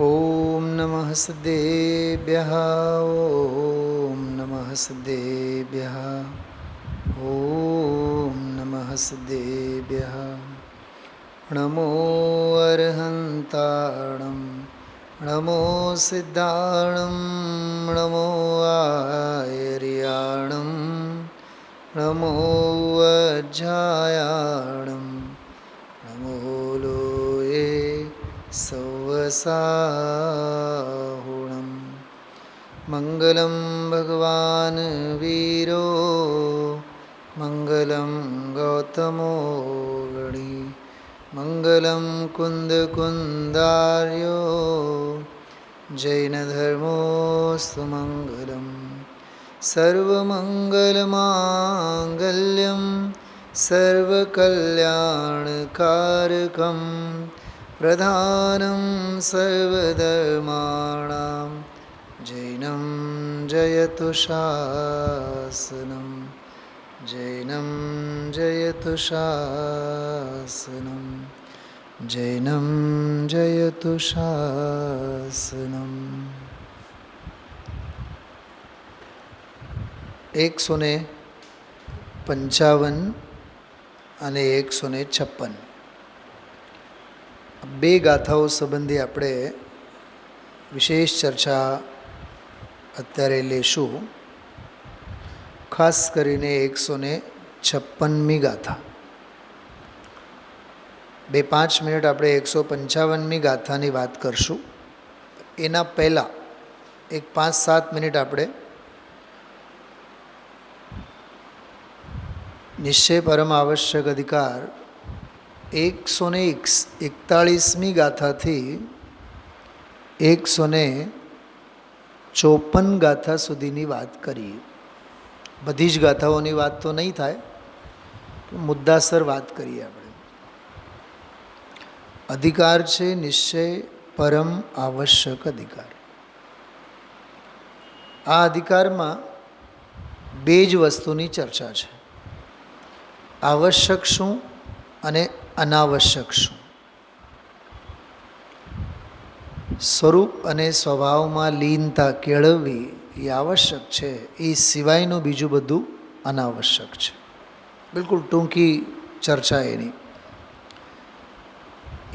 ॐ नमः सिद्धेभ्यः ॐ नमः सिद्धेभ्यः ॐ नमः सिद्धेभ्यः नमो अर्हन्ताणं नमो सिद्धाणं नमो आर्याणं नमो वज्रायाणं नमो लोये सवसाहुणं मङ्गलं भगवान् वीरो मङ्गलं गौतमो गणी मङ्गलं कुन्दकुन्दार्यो जैनधर्मोऽस्तु मङ्गलं सर्वमङ्गलमाङ्गल्यं सर्वकल्याणकारकं प्रधानं सर्वधर्माणां जैनं जयतु शासनं जैनं जयतु शासनं जैनं जयतु शासनम् 155 અને 156 બે ગાથાઓ સંબંધી આપણે વિશેષ ચર્ચા અત્યારે લેશું. ખાસ કરીને 156મી ગાથા. 2-5 મિનિટ આપણે 155મી ગાથાની વાત કરશું. એના પહેલાં 5-7 મિનિટ આપણે નિશ્ચય પરમ આવશ્યક અધિકાર 141મી ગાથાથી 154 ગાથા સુધીની વાત કરીએ. બધી જ ગાથાઓની વાત તો નહીં થાય, મુદ્દાસર વાત કરીએ. આપણે અધિકાર છે નિશ્ચય પરમ આવશ્યક અધિકાર. આ અધિકારમાં બે જ વસ્તુની ચર્ચા છે, આવશ્યક શું અને અનાવશ્યક શું. સ્વરૂપ અને સ્વભાવમાં લીનતા કેળવવી એ આવશ્યક છે, એ સિવાયનું બીજું બધું અનાવશ્યક છે. બિલકુલ ટૂંકી ચર્ચા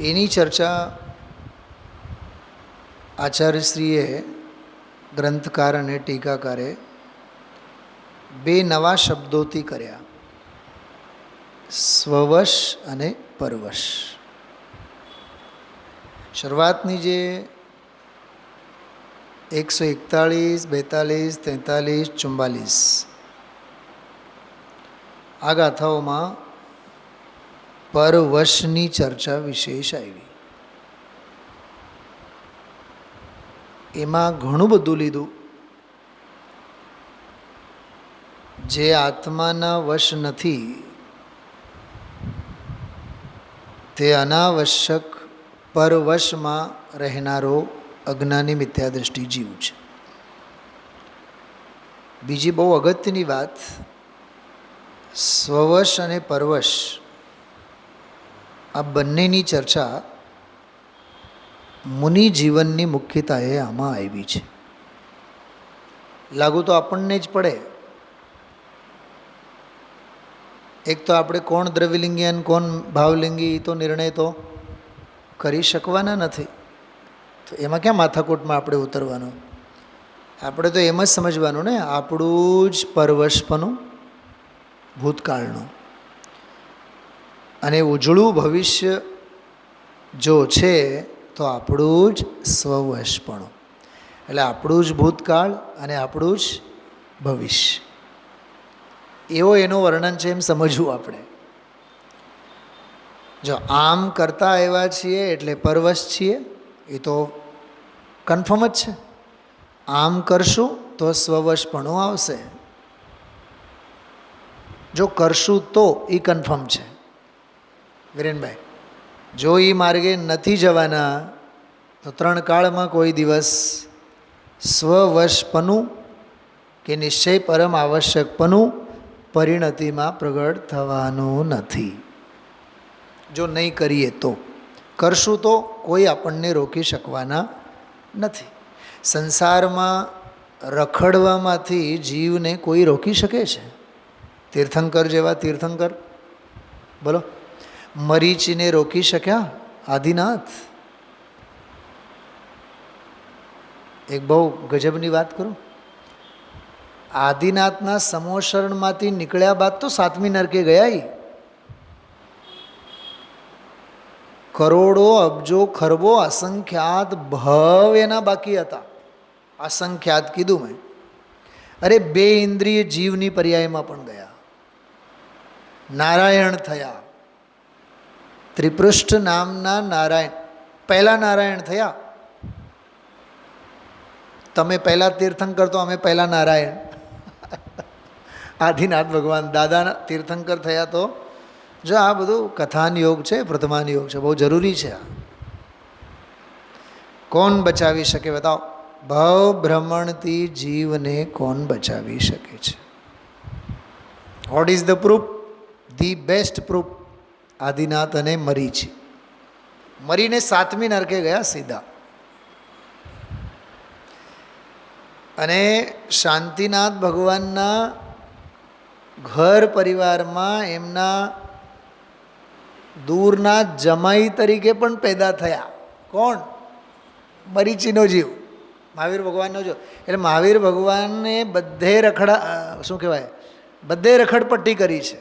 એની ચર્ચા આચાર્યશ્રીએ, ગ્રંથકાર અને ટીકાકારે બે નવા શબ્દોથી કર્યા, સ્વવશ અને પરવશ. શરૂઆતની જે 141, 42, 43, 44 આ ગાથાઓમાં પરવશની ચર્ચા વિશેષ આવી. એમાં ઘણું બધું લીધું જે આત્માના વશ નથી, તે અનાવશ્યક પરવશમાં રહેનારો અજ્ઞાની મિથ્યાદૃષ્ટિ જીવ છે. બીજી બહુ અગત્યની વાત, સ્વવશ અને પરવશ આ બંનેની ચર્ચા મુનિ જીવનની મુખ્યતાએ આમાં આવી છે. લાગુ તો આપણને જ પડે. એક તો આપણે કોણ દ્રવ્યલિંગી અને કોણ ભાવલિંગી તો નિર્ણય તો કરી શકવાના નથી, તો એમાં ક્યાં માથાકૂટમાં આપણે ઉતરવાનું. આપણે તો એમ જ સમજવાનું ને, આપણું જ પરવશપણું ભૂતકાળનું અને ઉજળું ભવિષ્ય જો છે તો આપણું જ સ્વવશપણું. એટલે આપણું જ ભૂતકાળ અને આપણું જ ભવિષ્ય, એવો એનું વર્ણન છે એમ સમજવું આપણે. જો આમ કરતા આવ્યા છીએ એટલે પરવશ છીએ, એ તો કન્ફર્મ જ છે. આમ કરશું તો સ્વવશપણું આવશે. જો કરશું તો એ કન્ફર્મ છે. વિરેનભાઈ, જો એ માર્ગે નથી જવાના તો 3 કાળમાં કોઈ દિવસ સ્વવશપણું કે નિશ્ચય પરમ આવશ્યકપણું પરિણતિમાં પ્રગટ થવાનું નથી. જો નહીં કરીએ તો, કરશું તો કોઈ આપણને રોકી શકવાના નથી. સંસારમાં રખડવામાંથી જીવને કોઈ રોકી શકે છે? તીર્થંકર જેવા તીર્થંકર બોલો, મરીચીને રોકી શક્યા આદિનાથ? એક બહુ ગજબની વાત કરું, આદિનાથના સમોશરણમાંથી નીકળ્યા બાદ તો સાતમી નરકે ગયા. કરોડો અબજો ખરબો અસંખ્યાત ભવ એના બાકી હતા. અસંખ્યાત કીધું મેં. અરે 2 ઇન્દ્રિય જીવની પર્યાયમાં પણ ગયા, નારાયણ થયા. ત્રિપૃષ્ઠ નામના નારાયણ પહેલા નારાયણ થયા. તમે પહેલા તીર્થંકર તો અમે પહેલા નારાયણ. આદિનાથ ભગવાન દાદાના તીર્થંકર થયા. તો જો આ બધું કથાન યોગ છે, પ્રથમાન યોગ છે, બહુ જરૂરી છે. આ કોણ બચાવી શકે બતાવો? ભવ ભ્રમણથી જીવને કોણ બચાવી શકે છે? What is the proof? The best proof Adinath અને મરીચી. મરીને સાતમી નરકે ગયા સીધા. અને શાંતિનાથ ભગવાનના ઘર પરિવારમાં એમના દૂરના જમાઈ તરીકે પણ પેદા થયા. કોણ? મરીચીનો જીવ, મહાવીર ભગવાનનો જીવ. એટલે મહાવીર ભગવાનને બધે શું કહેવાય, બધે રખડપટ્ટી કરી છે.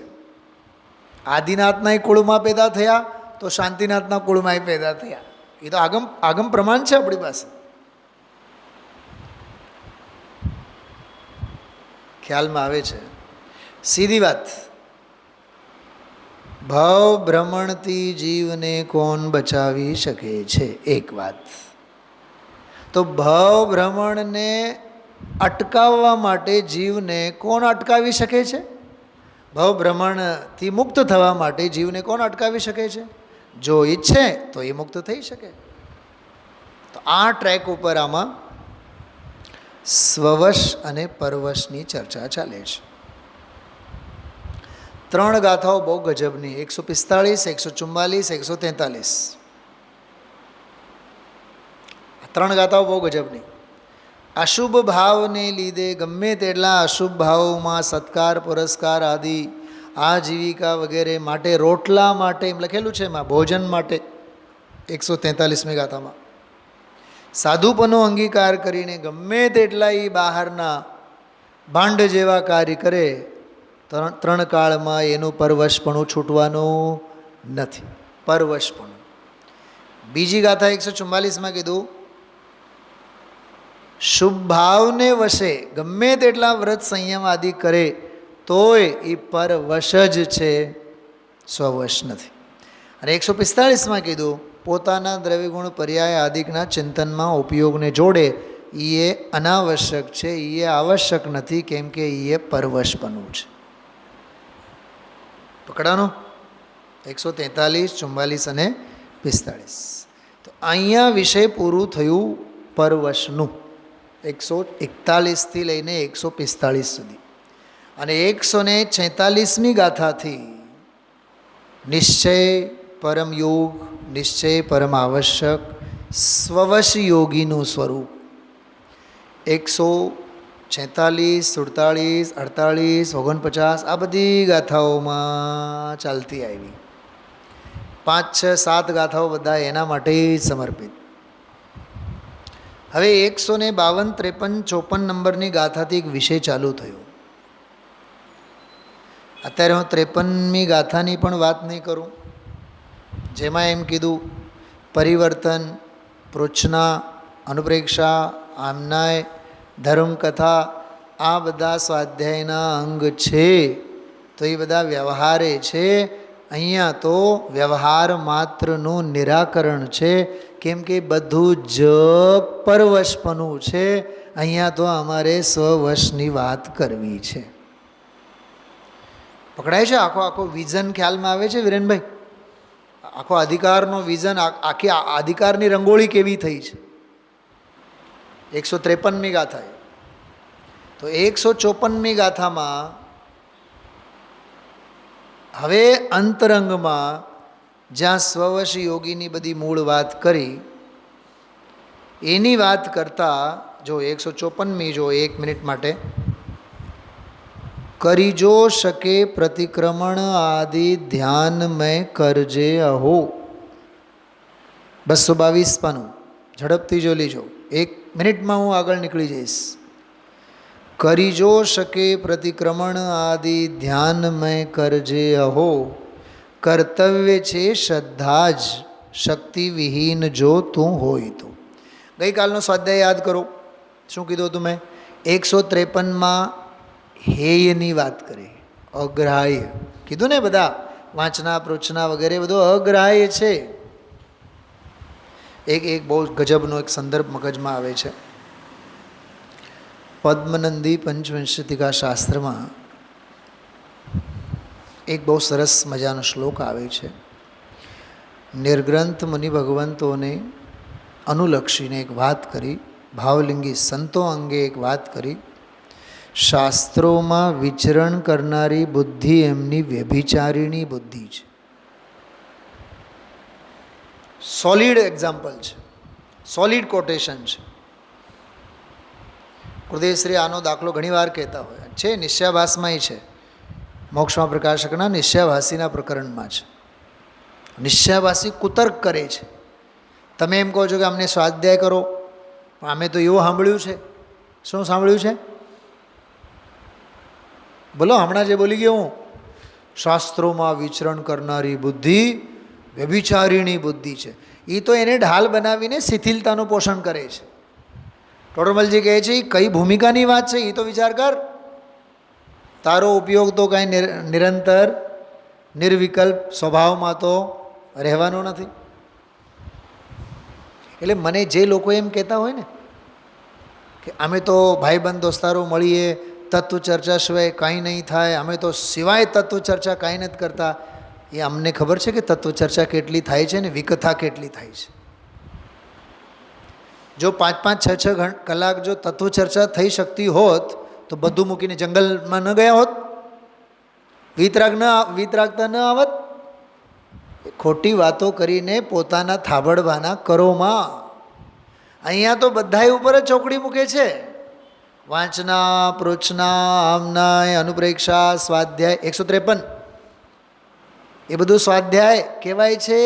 આદિનાથના કુળમાં પેદા થયા તો શાંતિનાથના કુળમાં પેદા થયા. એ તો આગમ પ્રમાણ છે આપણી પાસે. ખ્યાલમાં આવે છે. સીધી વાત. ભવ ભ્રમણથી જીવને કોણ બચાવી શકે છે? એક વાત. તો ભવ ભ્રમણને અટકાવવા માટે જીવને કોણ અટકાવી શકે છે? ભવ ભ્રમણથી મુક્ત થવા માટે જીવને કોણ અટકાવી શકે છે? જો ઈચ્છે તો એ મુક્ત થઈ શકે. તો આ ટ્રેક ઉપર આમાં સ્વવશ અને પરવશની ચર્ચા ચાલે છે. 3 ગાથાઓ બહુ ગજબની, 145, 144, 143. 3 ગાથાઓ બહુ ગજબની. અશુભ ભાવને લીધે ગમે તેટલા અશુભ ભાવોમાં સત્કાર પુરસ્કાર આદિ આજીવિકા વગેરે માટે, રોટલા માટે એમ લખેલું છે એમાં, ભોજન માટે 143મી ગાથામાં સાધુપનો અંગીકાર કરીને ગમે તેટલા એ બહારના ભાંડ જેવા કાર્ય કરે, 3 કાળમાં એનું પરવશપણું છૂટવાનું નથી. પરવશપણું. બીજી ગાથા 144માં કીધું, શુભ ભાવને વશે ગમે તેટલા વ્રત સંયમ આદિ કરે તોય એ પરવશ જ છે, સ્વવશ નથી. અને 145માં કીધું, પોતાના દ્રવ્યગુણ પર્યાય આદિકના ચિંતનમાં ઉપયોગને જોડે એ અનાવશ્યક છે, એ આવશ્યક નથી, કેમ કે એ પરવશપણું છે. પકડાનો? 143, 44 અને 45. તો અહીંયા વિષય પૂરું થયું પરવશનું, 141થી લઈને 145 સુધી. અને 146મી ગાથાથી નિશ્ચય પરમ યોગ, નિશ્ચય પરમ આવશ્યક, સ્વવશ યોગીનું સ્વરૂપ 146, 47, 48, 49 આ બધી ગાથાઓમાં ચાલતી આવી. 5, 6, 7 ગાથાઓ બધા એના માટે જ સમર્પિત. હવે 152, 53, 54 નંબરની ગાથાથી એક વિષય ચાલુ થયો. અત્યારે હું 53મી ગાથાની પણ વાત નહીં કરું, જેમાં એમ કીધું પરિવર્તન, પૃચ્છના, અનુપ્રેક્ષા, આમનાય, ધર્મકથા આ બધા સ્વાધ્યાયના અંગ છે. તો એ બધા વ્યવહારે છે. અહીંયા તો વ્યવહાર માત્રનું નિરાકરણ છે, કેમ કે બધું જ પરવશપણું છે. અહીંયા તો અમારે સ્વવશની વાત કરવી છે. પકડાય છે? આખો વિઝન ખ્યાલમાં આવે છે વિરેનભાઈ? આખો અધિકારનો વિઝન, આખી અધિકારની રંગોળી કેવી થઈ છે? 153મી ગાથા. તો 154મી ગાથામાં હવે અંતરંગમાં જ્યાં સ્વવશ યોગીની બધી મૂળ વાત કરી, એની વાત કરતાં જો 154મી જો 1 મિનિટ માટે કરી જો શકે પ્રતિક્રમણ આદિ ધ્યાન મેં કરજે અહો 222 પાનું ઝડપથી જો લીજો 1 મિનિટમાં હું આગળ નીકળી જઈશ. કરી જો શકે પ્રતિક્રમણ આદિ ધ્યાન મેં કરજે અહો કર્તવ્ય છે શ્રદ્ધા જ શક્તિ વિહીન જો તું હોય તો. ગઈકાલનો સ્વાધ્યાય યાદ કરો. શું કીધું હતું મેં? 153માં હેયની વાત કરી, અગ્રાહ્ય કીધું ને. બધા વાંચના પ્રોચના વગેરે બધું અગ્રાહ્ય છે. એક બહુ ગજબનો એક સંદર્ભ મગજમાં આવે છે. પદ્મનંદી પંચવિંશતિકા શાસ્ત્રમાં એક બહુ સરસ મજાનો શ્લોક આવે છે. નિર્ગ્રંથ મુનિ ભગવંતોને અનુલક્ષીને એક વાત કરી, ભાવલિંગી સંતો અંગે એક વાત કરી. શાસ્ત્રોમાં વિચરણ કરનારી બુદ્ધિ એમની વ્યભિચારીણી બુદ્ધિ છે. સોલિડ એક્ઝામ્પલ છે, સોલિડ કોટેશન છે. ગુરુદેવશ્રી આનો દાખલો ઘણીવાર કહેતા હોય છે. નિશ્ચયાભાસમાંય છે, મોક્ષમાં પ્રકાશકના નિશ્ચયાભાસીના પ્રકરણમાં છે. નિશ્ચયાભાસી કુતર્ક કરે છે. તમે એમ કહો છો કે અમને સ્વાધ્યાય કરો, પણ અમે તો એવું સાંભળ્યું છે. શું સાંભળ્યું છે? બોલો, હમણાં જે બોલી ગયો હું. શાસ્ત્રોમાં વિચરણ કરનારી બુદ્ધિ વ્યભિચારીણી બુદ્ધિ છે. એ તો એને ઢાલ બનાવીને શિથિલતાનું પોષણ કરે છે. ટોડરમલજી કહે છે એ કઈ ભૂમિકાની વાત છે એ તો વિચાર કર. તારો ઉપયોગ તો કાંઈ નિરંતર નિર્વિકલ્પ સ્વભાવમાં તો રહેવાનો નથી. એટલે મને જે લોકો એમ કહેતા હોય ને કે અમે તો ભાઈબંધ દોસ્તારો મળીએ, તત્વ ચર્ચા સિવાય કાંઈ નહીં થાય, અમે તો સિવાય તત્વ ચર્ચા કાંઈ નથી કરતા, એ અમને ખબર છે કે તત્વ ચર્ચા કેટલી થાય છે ને વિકથા કેટલી થાય છે. જો 5-5, 6-6 કલાક જો તત્વ ચર્ચા થઈ શકતી હોત તો બધું મૂકીને જંગલમાં ન ગયા હોત, વીતરાગતા ન આવત. ખોટી વાતો કરીને પોતાના થાબડવાના કરોમાં. અહીંયા તો બધાય ઉપર જ ચોકડી મૂકે છે. વાંચના પ્રોચના આમનાય અનુપ્રેક્ષા સ્વાધ્યાય 153 એ બધું સ્વાધ્યાય કહેવાય છે,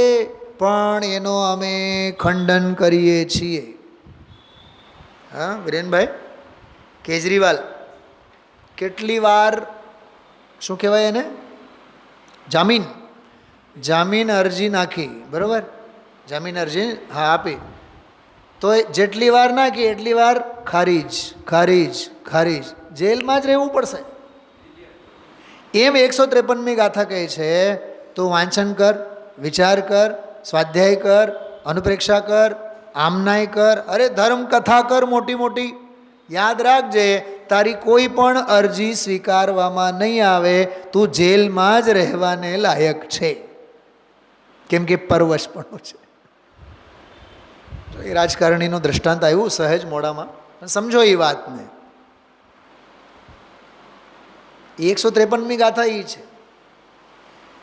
પણ એનો અમે ખંડન કરીએ છીએ. હા વિરેનભાઈ, કેજરીવાલ કેટલી વાર શું કહેવાય એને જામીન અરજી નાખી, બરાબર? જામીન અરજી હા આપી, તો જેટલી વાર નાખી એટલી વાર ખારીજ, જેલમાં જ રહેવું પડશે. એમ 153મી ગાથા કહે છે તું વાંચન કર, વિચાર કર, સ્વાધ્યાય કર, અનુપ્રેક્ષા કર, આમનાય કર, અરે ધર્મ કથા કર મોટી મોટી. યાદ રાખજે તારી કોઈ પણ અરજી સ્વીકારવામાં નહીં આવે. તું જેલમાં જ રહેવાને લાયક છે, કેમ કે પરવશપણું છે. એ રાજકારણીનું દૃષ્ટાંત આવ્યું સહેજ મોડામાં, સમજો એ વાતને. 153મી ગાથા એ છે.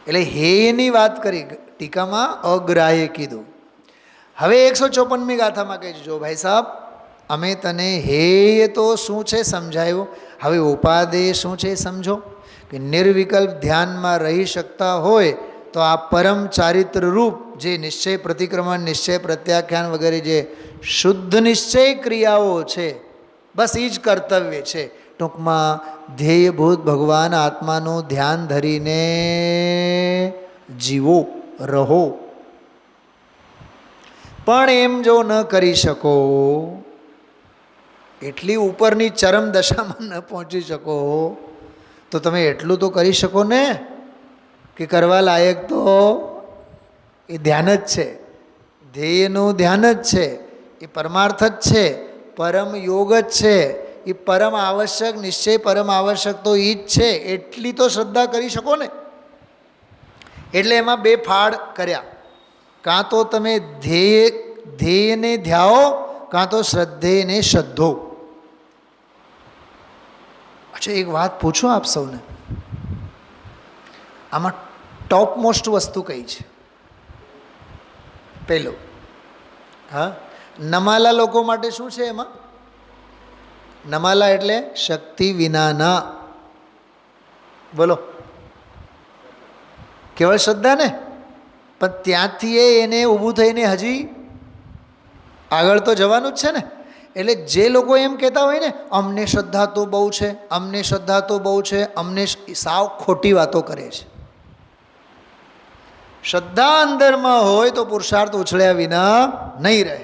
એટલે હેયની વાત કરી, ટીકામાં અગ્રાહ્ય કીધું. હવે 154મી ગાથામાં કહે છે જો ભાઈ સાહેબ અમે તને હેય તો શું છે સમજાયું, હવે ઉપાદેય શું છે સમજો. કે નિર્વિકલ્પ ધ્યાનમાં રહી શકતા હોય તો આ પરમ ચારિત્ર રૂપ જે નિશ્ચય પ્રતિક્રમણ, નિશ્ચય પ્રત્યાખ્યાન વગેરે જે શુદ્ધ નિશ્ચય ક્રિયાઓ છે, બસ એ જ કર્તવ્ય છે. ટૂંકમાં ધ્યેયભૂત ભગવાન આત્માનું ધ્યાન ધરીને જીવો, રહો. પણ એમ જો ન કરી શકો, એટલી ઉપરની ચરમ દશામાં ન પહોંચી શકો, તો તમે એટલું તો કરી શકો ને કે કરવા લાયક તો એ ધ્યાન જ છે, ધ્યેયનું ધ્યાન જ છે, એ પરમાર્થ જ છે, પરમ યોગ જ છે, એ પરમ આવશ્યક નિશ્ચય પરમ આવશ્યક તો એ જ છે. એટલી તો શ્રદ્ધા કરી શકો ને. એટલે એમાં બે ફાળ કર્યા. કાં તો તમે ધ્યેયને ધ્યાઓ, કાં તો શ્રદ્ધેયને શ્રદ્ધો. અચ્છા એક વાત પૂછું આપ સૌને, આમાં ટોપ મોસ્ટ વસ્તુ કઈ છે? પહેલો, હા નમાલા લોકો માટે શું છે એમાં? નમાલા એટલે શક્તિ વિનાના. બોલો, કેવળ શ્રદ્ધા ને, પણ ત્યાંથી એને ઊભું થઈને હજી આગળ તો જવાનું જ છે ને. એટલે જે લોકો એમ કહેતા હોય ને અમને શ્રદ્ધા તો બહુ છે, અમને શ્રદ્ધા તો બહુ છે, અમને, સાવ ખોટી વાતો કરે છે. શ્રદ્ધા અંદરમાં હોય તો પુરુષાર્થ ઉછળ્યા વિના નહીં રહે.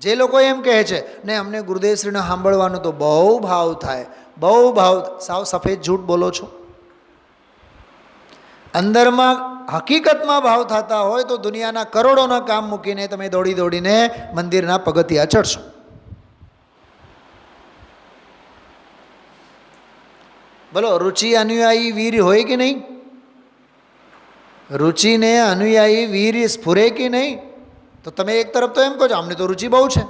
જે લોકો એમ કહે છે ને અમને ગુરુદેવશ્રીને સાંભળવાનો તો બહુ ભાવ થાય, બહુ ભાવ, સાવ સફેદ જૂઠ બોલો છો. અંદરમાં હકીકતમાં ભાવ થતા હોય તો દુનિયાના કરોડોના કામ મૂકીને તમે દોડી દોડીને મંદિરના પગથિયા ચડશો. બોલો, રુચિ અનુયાયી વીર હોય કે નહીં? રુચિને અનુયાયી વીર સ્ફુરે કે નહીં? તો તમે એક તરફ તો એમ કહો છો અમને તો રુચિ બહુ છે,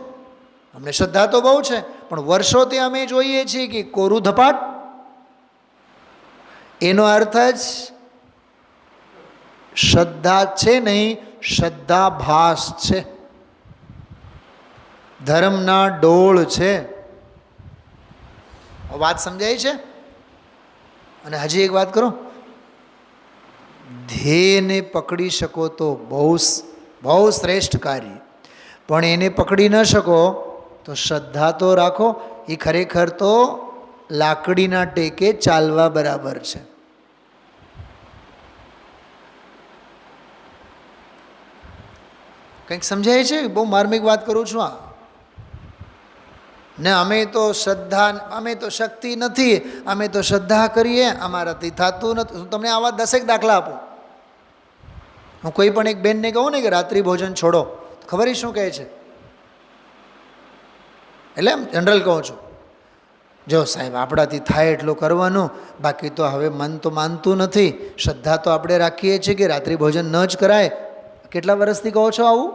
અમને શ્રદ્ધા તો બહુ છે, પણ વર્ષોથી અમે જોઈએ છીએ કે કોરું ધપાટ. એનો અર્થ જ શ્રદ્ધા છે નહીં, શ્રદ્ધાભાસ છે, ધર્મના ડોળ છે. વાત સમજાય છે? અને હજી એક વાત કરો, ધ્યેયને પકડી શકો તો બહુ બહુ શ્રેષ્ઠ કાર્ય, પણ એને પકડી ન શકો તો શ્રદ્ધા તો રાખો. એ ખરેખર તો લાકડીના ટેકે ચાલવા બરાબર છે. કંઈક સમજાય છે? બહુ માર્મિક વાત કરું છું આ. ને અમે તો શ્રદ્ધા, અમે તો શક્તિ નથી, અમે તો શ્રદ્ધા કરીએ, અમારાથી થતું નથી. હું તમને આવા 10 દાખલા આપું. હું કોઈ પણ એક બેનને કહું ને કે રાત્રિ ભોજન છોડો, ખબર શું કહે છે? એટલે એમ જનરલ કહું છું, જો સાહેબ આપણાથી થાય એટલું કરવાનું, બાકી તો હવે મન તો માનતું નથી. શ્રદ્ધા તો આપણે રાખીએ છીએ કે રાત્રિ ભોજન ન જ કરાય. કેટલા વર્ષથી કહો છો આવું?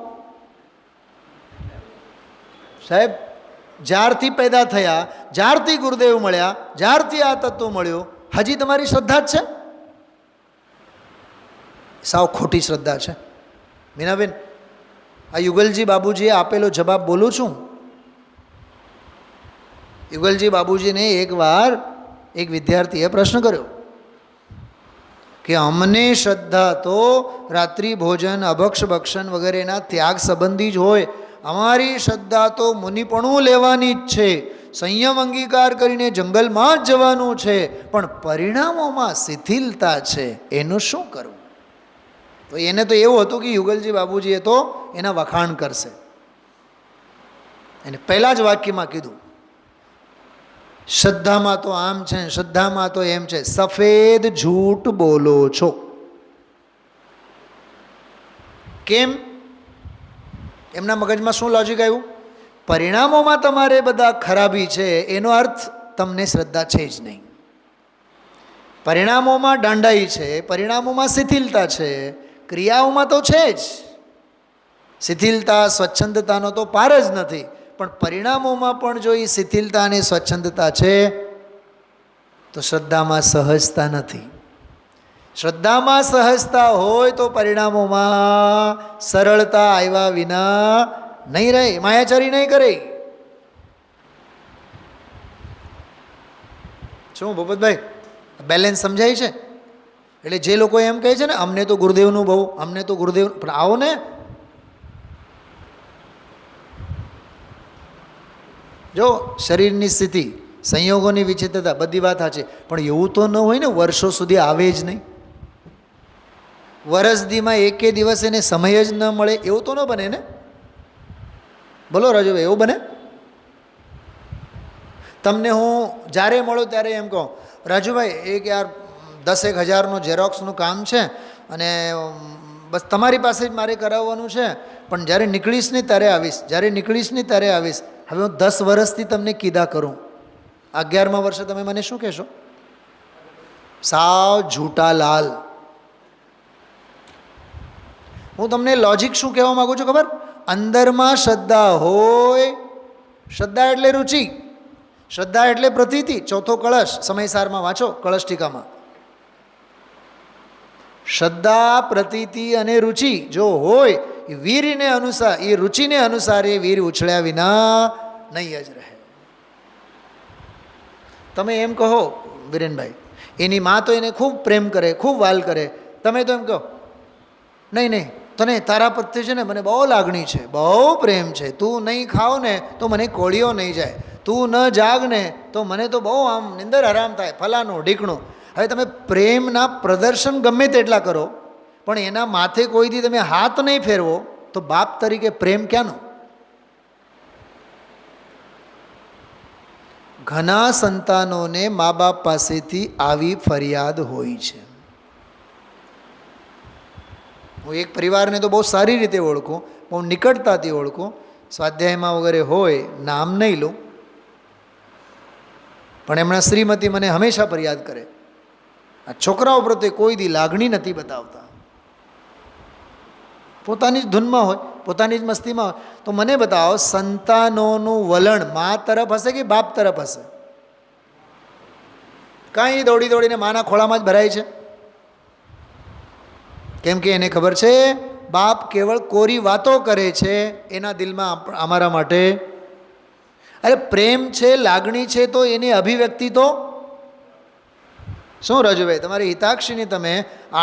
સાહેબ, જ્યારથી પેદા થયા, જ્યારથી ગુરુદેવ મળ્યા, જ્યારથી આ તત્વ મળ્યું, હજી તમારી શ્રદ્ધા જ છે? સાવ ખોટી શ્રદ્ધા છે. મીનાબેન, આ યુગલજી બાબુજીએ આપેલો જવાબ બોલું છું. યુગલજી બાબુજીને એકવાર એક વિદ્યાર્થીએ પ્રશ્ન કર્યો કે અમને શ્રદ્ધા તો રાત્રિ ભોજન, અભક્ષ ભક્ષણ વગેરેના ત્યાગ સંબંધી જ હોય, અમારી શ્રદ્ધા તો મુનિપણું લેવાની જ છે, સંયમ અંગીકાર કરીને જંગલમાં જ જવાનું છે, પણ પરિણામોમાં શિથિલતા છે, એનું શું કરવું? તો એને તો એવું હતું કે યુગલજી બાબુજીએ તો એના વખાણ કરશે. એને પહેલાં જ વાક્યમાં કીધું, શ્રદ્ધામાં તો આમ છે, શ્રદ્ધામાં તો એમ છે. સફેદ જૂઠ બોલો છો. કેમ? એમના મગજમાં શું લોજિક આવ્યું? પરિણામોમાં તમારે બધા ખરાબી છે, એનો અર્થ તમને શ્રદ્ધા છે જ નહીં. પરિણામોમાં દાંડાઈ છે, પરિણામોમાં શિથિલતા છે, ક્રિયાઓમાં તો છે જ શિથિલતા, સ્વચ્છંદતાનો તો પાર જ નથી, પણ પરિણામોમાં પણ જો એ શિથિલતા અને સ્વચ્છંદતા છે તો શ્રદ્ધામાં સહજતા નથી. શ્રદ્ધામાં સહજતા હોય તો પરિણામોમાં સરળતા આવ્યા વિના નહીં રહે, માયાચારી નહીં કરે. શું ભૂપતભાઈ, બેલેન્સ સમજાય છે? એટલે જે લોકો એમ કહે છે ને અમને તો ગુરુદેવનું બહુ, અમને તો ગુરુદેવ, પણ આવો ને, જો શરીરની સ્થિતિ, સંયોગોની વિચિત્રતા, બધી વાત સાચી, પણ એવું તો ન હોય ને વર્ષો સુધી આવે જ નહીં. વરસદીમાં એકે દિવસ એને સમય જ ન મળે, એવું તો ન બને ને? બોલો રાજુભાઈ, એવું બને? તમને હું જ્યારે મળું ત્યારે એમ કહું, રાજુભાઈ એક યાર 10,000નું ઝેરોક્સનું કામ છે અને બસ તમારી પાસે જ મારે કરાવવાનું છે, પણ જ્યારે નીકળીશ ને ત્યારે આવીશ, જ્યારે નીકળીશ ને ત્યારે આવીશ. હવે હું 10 વર્ષથી તમને કીધા કરું, 11મા વર્ષે તમે મને શું કહેશો? સાવ झूठा લાલ. હું તમને લોજિક શું કહેવા માગું છું ખબર? અંદરમાં શ્રદ્ધા હોય, શ્રદ્ધા એટલે રુચિ, શ્રદ્ધા એટલે પ્રતીતિ. ચોથો કળશ, સમયસારમાં વાંચો, કળશ ટીકામાં. શ્રદ્ધા, પ્રતીતિ અને રુચિ જો હોય એ વીરને અનુસાર, એ રુચિને અનુસાર એ વીર ઉછળ્યા વિના નહીં જ રહે. તમે એમ કહો વિરેનભાઈ, એની માં તો એને ખૂબ પ્રેમ કરે, ખૂબ વાલ કરે, તમે તો એમ કહો નહીં નહીં, તને તારા પ્રત્યે છે ને મને બહુ લાગણી છે, બહુ પ્રેમ છે, તું નહીં ખાવ ને તો મને કોળીઓ નહીં જાય, તું ન જાગ ને તો મને તો બહુ આમ નિંદર આરામ થાય, ફલાણું ઢીકણું. હવે તમે પ્રેમના પ્રદર્શન ગમે તેટલા કરો, પણ એના માથે કોઈથી તમે હાથ નહીં ફેરવો તો બાપ તરીકે પ્રેમ ક્યાંનો? ઘણા સંતાનોને મા બાપ પાસેથી આવી ફરિયાદ હોય છે. હું એક પરિવારને તો બહુ સારી રીતે ઓળખું, બહુ નિકટતાથી ઓળખું, સ્વાધ્યાયમાં વગેરે હોય, નામ નહીં લઉં, પણ એમના શ્રીમતી મને હંમેશા ફરિયાદ કરે, આ છોકરાઓ પ્રત્યે કોઈ દી લાગણી નથી બતાવતા, પોતાની જ ધૂનમાં હોય, પોતાની જ મસ્તીમાં હોય. તો મને બતાવો, સંતાનોનું વલણ મા તરફ હશે કે બાપ તરફ હશે? કાંઈ દોડી દોડીને માના ખોળામાં જ ભરાય છે. કેમ કે એને ખબર છે બાપ કેવળ કોરી વાતો કરે છે, એના દિલમાં અમારા માટે અરે પ્રેમ છે, લાગણી છે, તો એની અભિવ્યક્તિ તો શું? રાજુભાઈ, તમારી હિતાક્ષીની તમે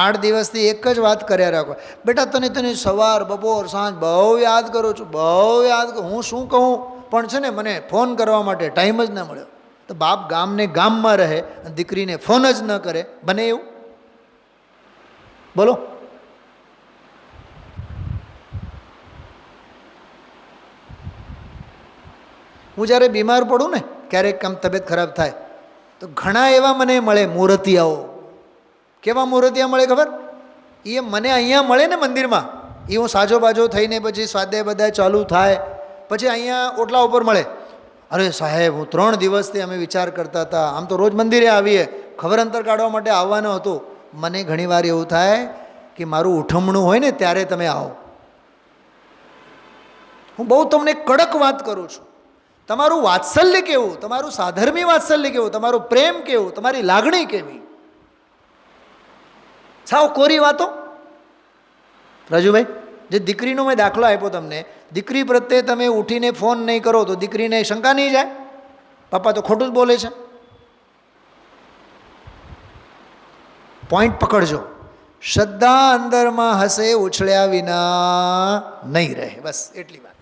8 દિવસથી એક જ વાત કર્યા રાખો, બેટા તને સવાર બપોર સાંજ બહુ યાદ કરું છું, બહુ યાદ કરું. હું શું કહું, પણ છે ને મને ફોન કરવા માટે ટાઈમ જ ના મળ્યો. તો બાપ ગામને ગામમાં રહે અને દીકરીને ફોન જ ન કરે, બને એવું? બોલો. હું જ્યારે બીમાર પડું ને, ક્યારેક આમ તબિયત ખરાબ થાય, તો ઘણા એવા મને મળે મૂર્તિયાઓ. કેવા મૂર્તિયા મળે ખબર? એ મને અહીંયા મળે ને મંદિરમાં, એ હું સાજો બાજો થઈને પછી સ્વાધ્યાય બધા ચાલુ થાય પછી અહીંયા ઓટલા ઉપર મળે. અરે સાહેબ, હું 3 દિવસથી અમે વિચાર કરતા હતા, આમ તો રોજ મંદિરે આવીએ, ખબર અંતર કાઢવા માટે આવવાનું હતું. મને ઘણીવાર એવું થાય કે મારું ઉઠમણું હોય ને ત્યારે તમે આવો. હું બહુ તમને કડક વાત કરું છું. તમારું વાત્સલ્ય કેવું, તમારું સાધર્મી વાત્સલ્ય કેવું, તમારું પ્રેમ કેવું, તમારી લાગણી કેવી? સાવ કોરી વાતો. રાજુભાઈ, જે દીકરીનો મેં દાખલો આપ્યો તમને, દીકરી પ્રત્યે તમે ઉઠીને ફોન નહીં કરો તો દીકરીને શંકા નહીં જાય, પપ્પા તો ખોટું જ બોલે છે? પોઈન્ટ પકડજો. શ્રદ્ધા અંદરમાં હશે, ઉછળ્યા વિના નહીં રહે. બસ એટલી વાત.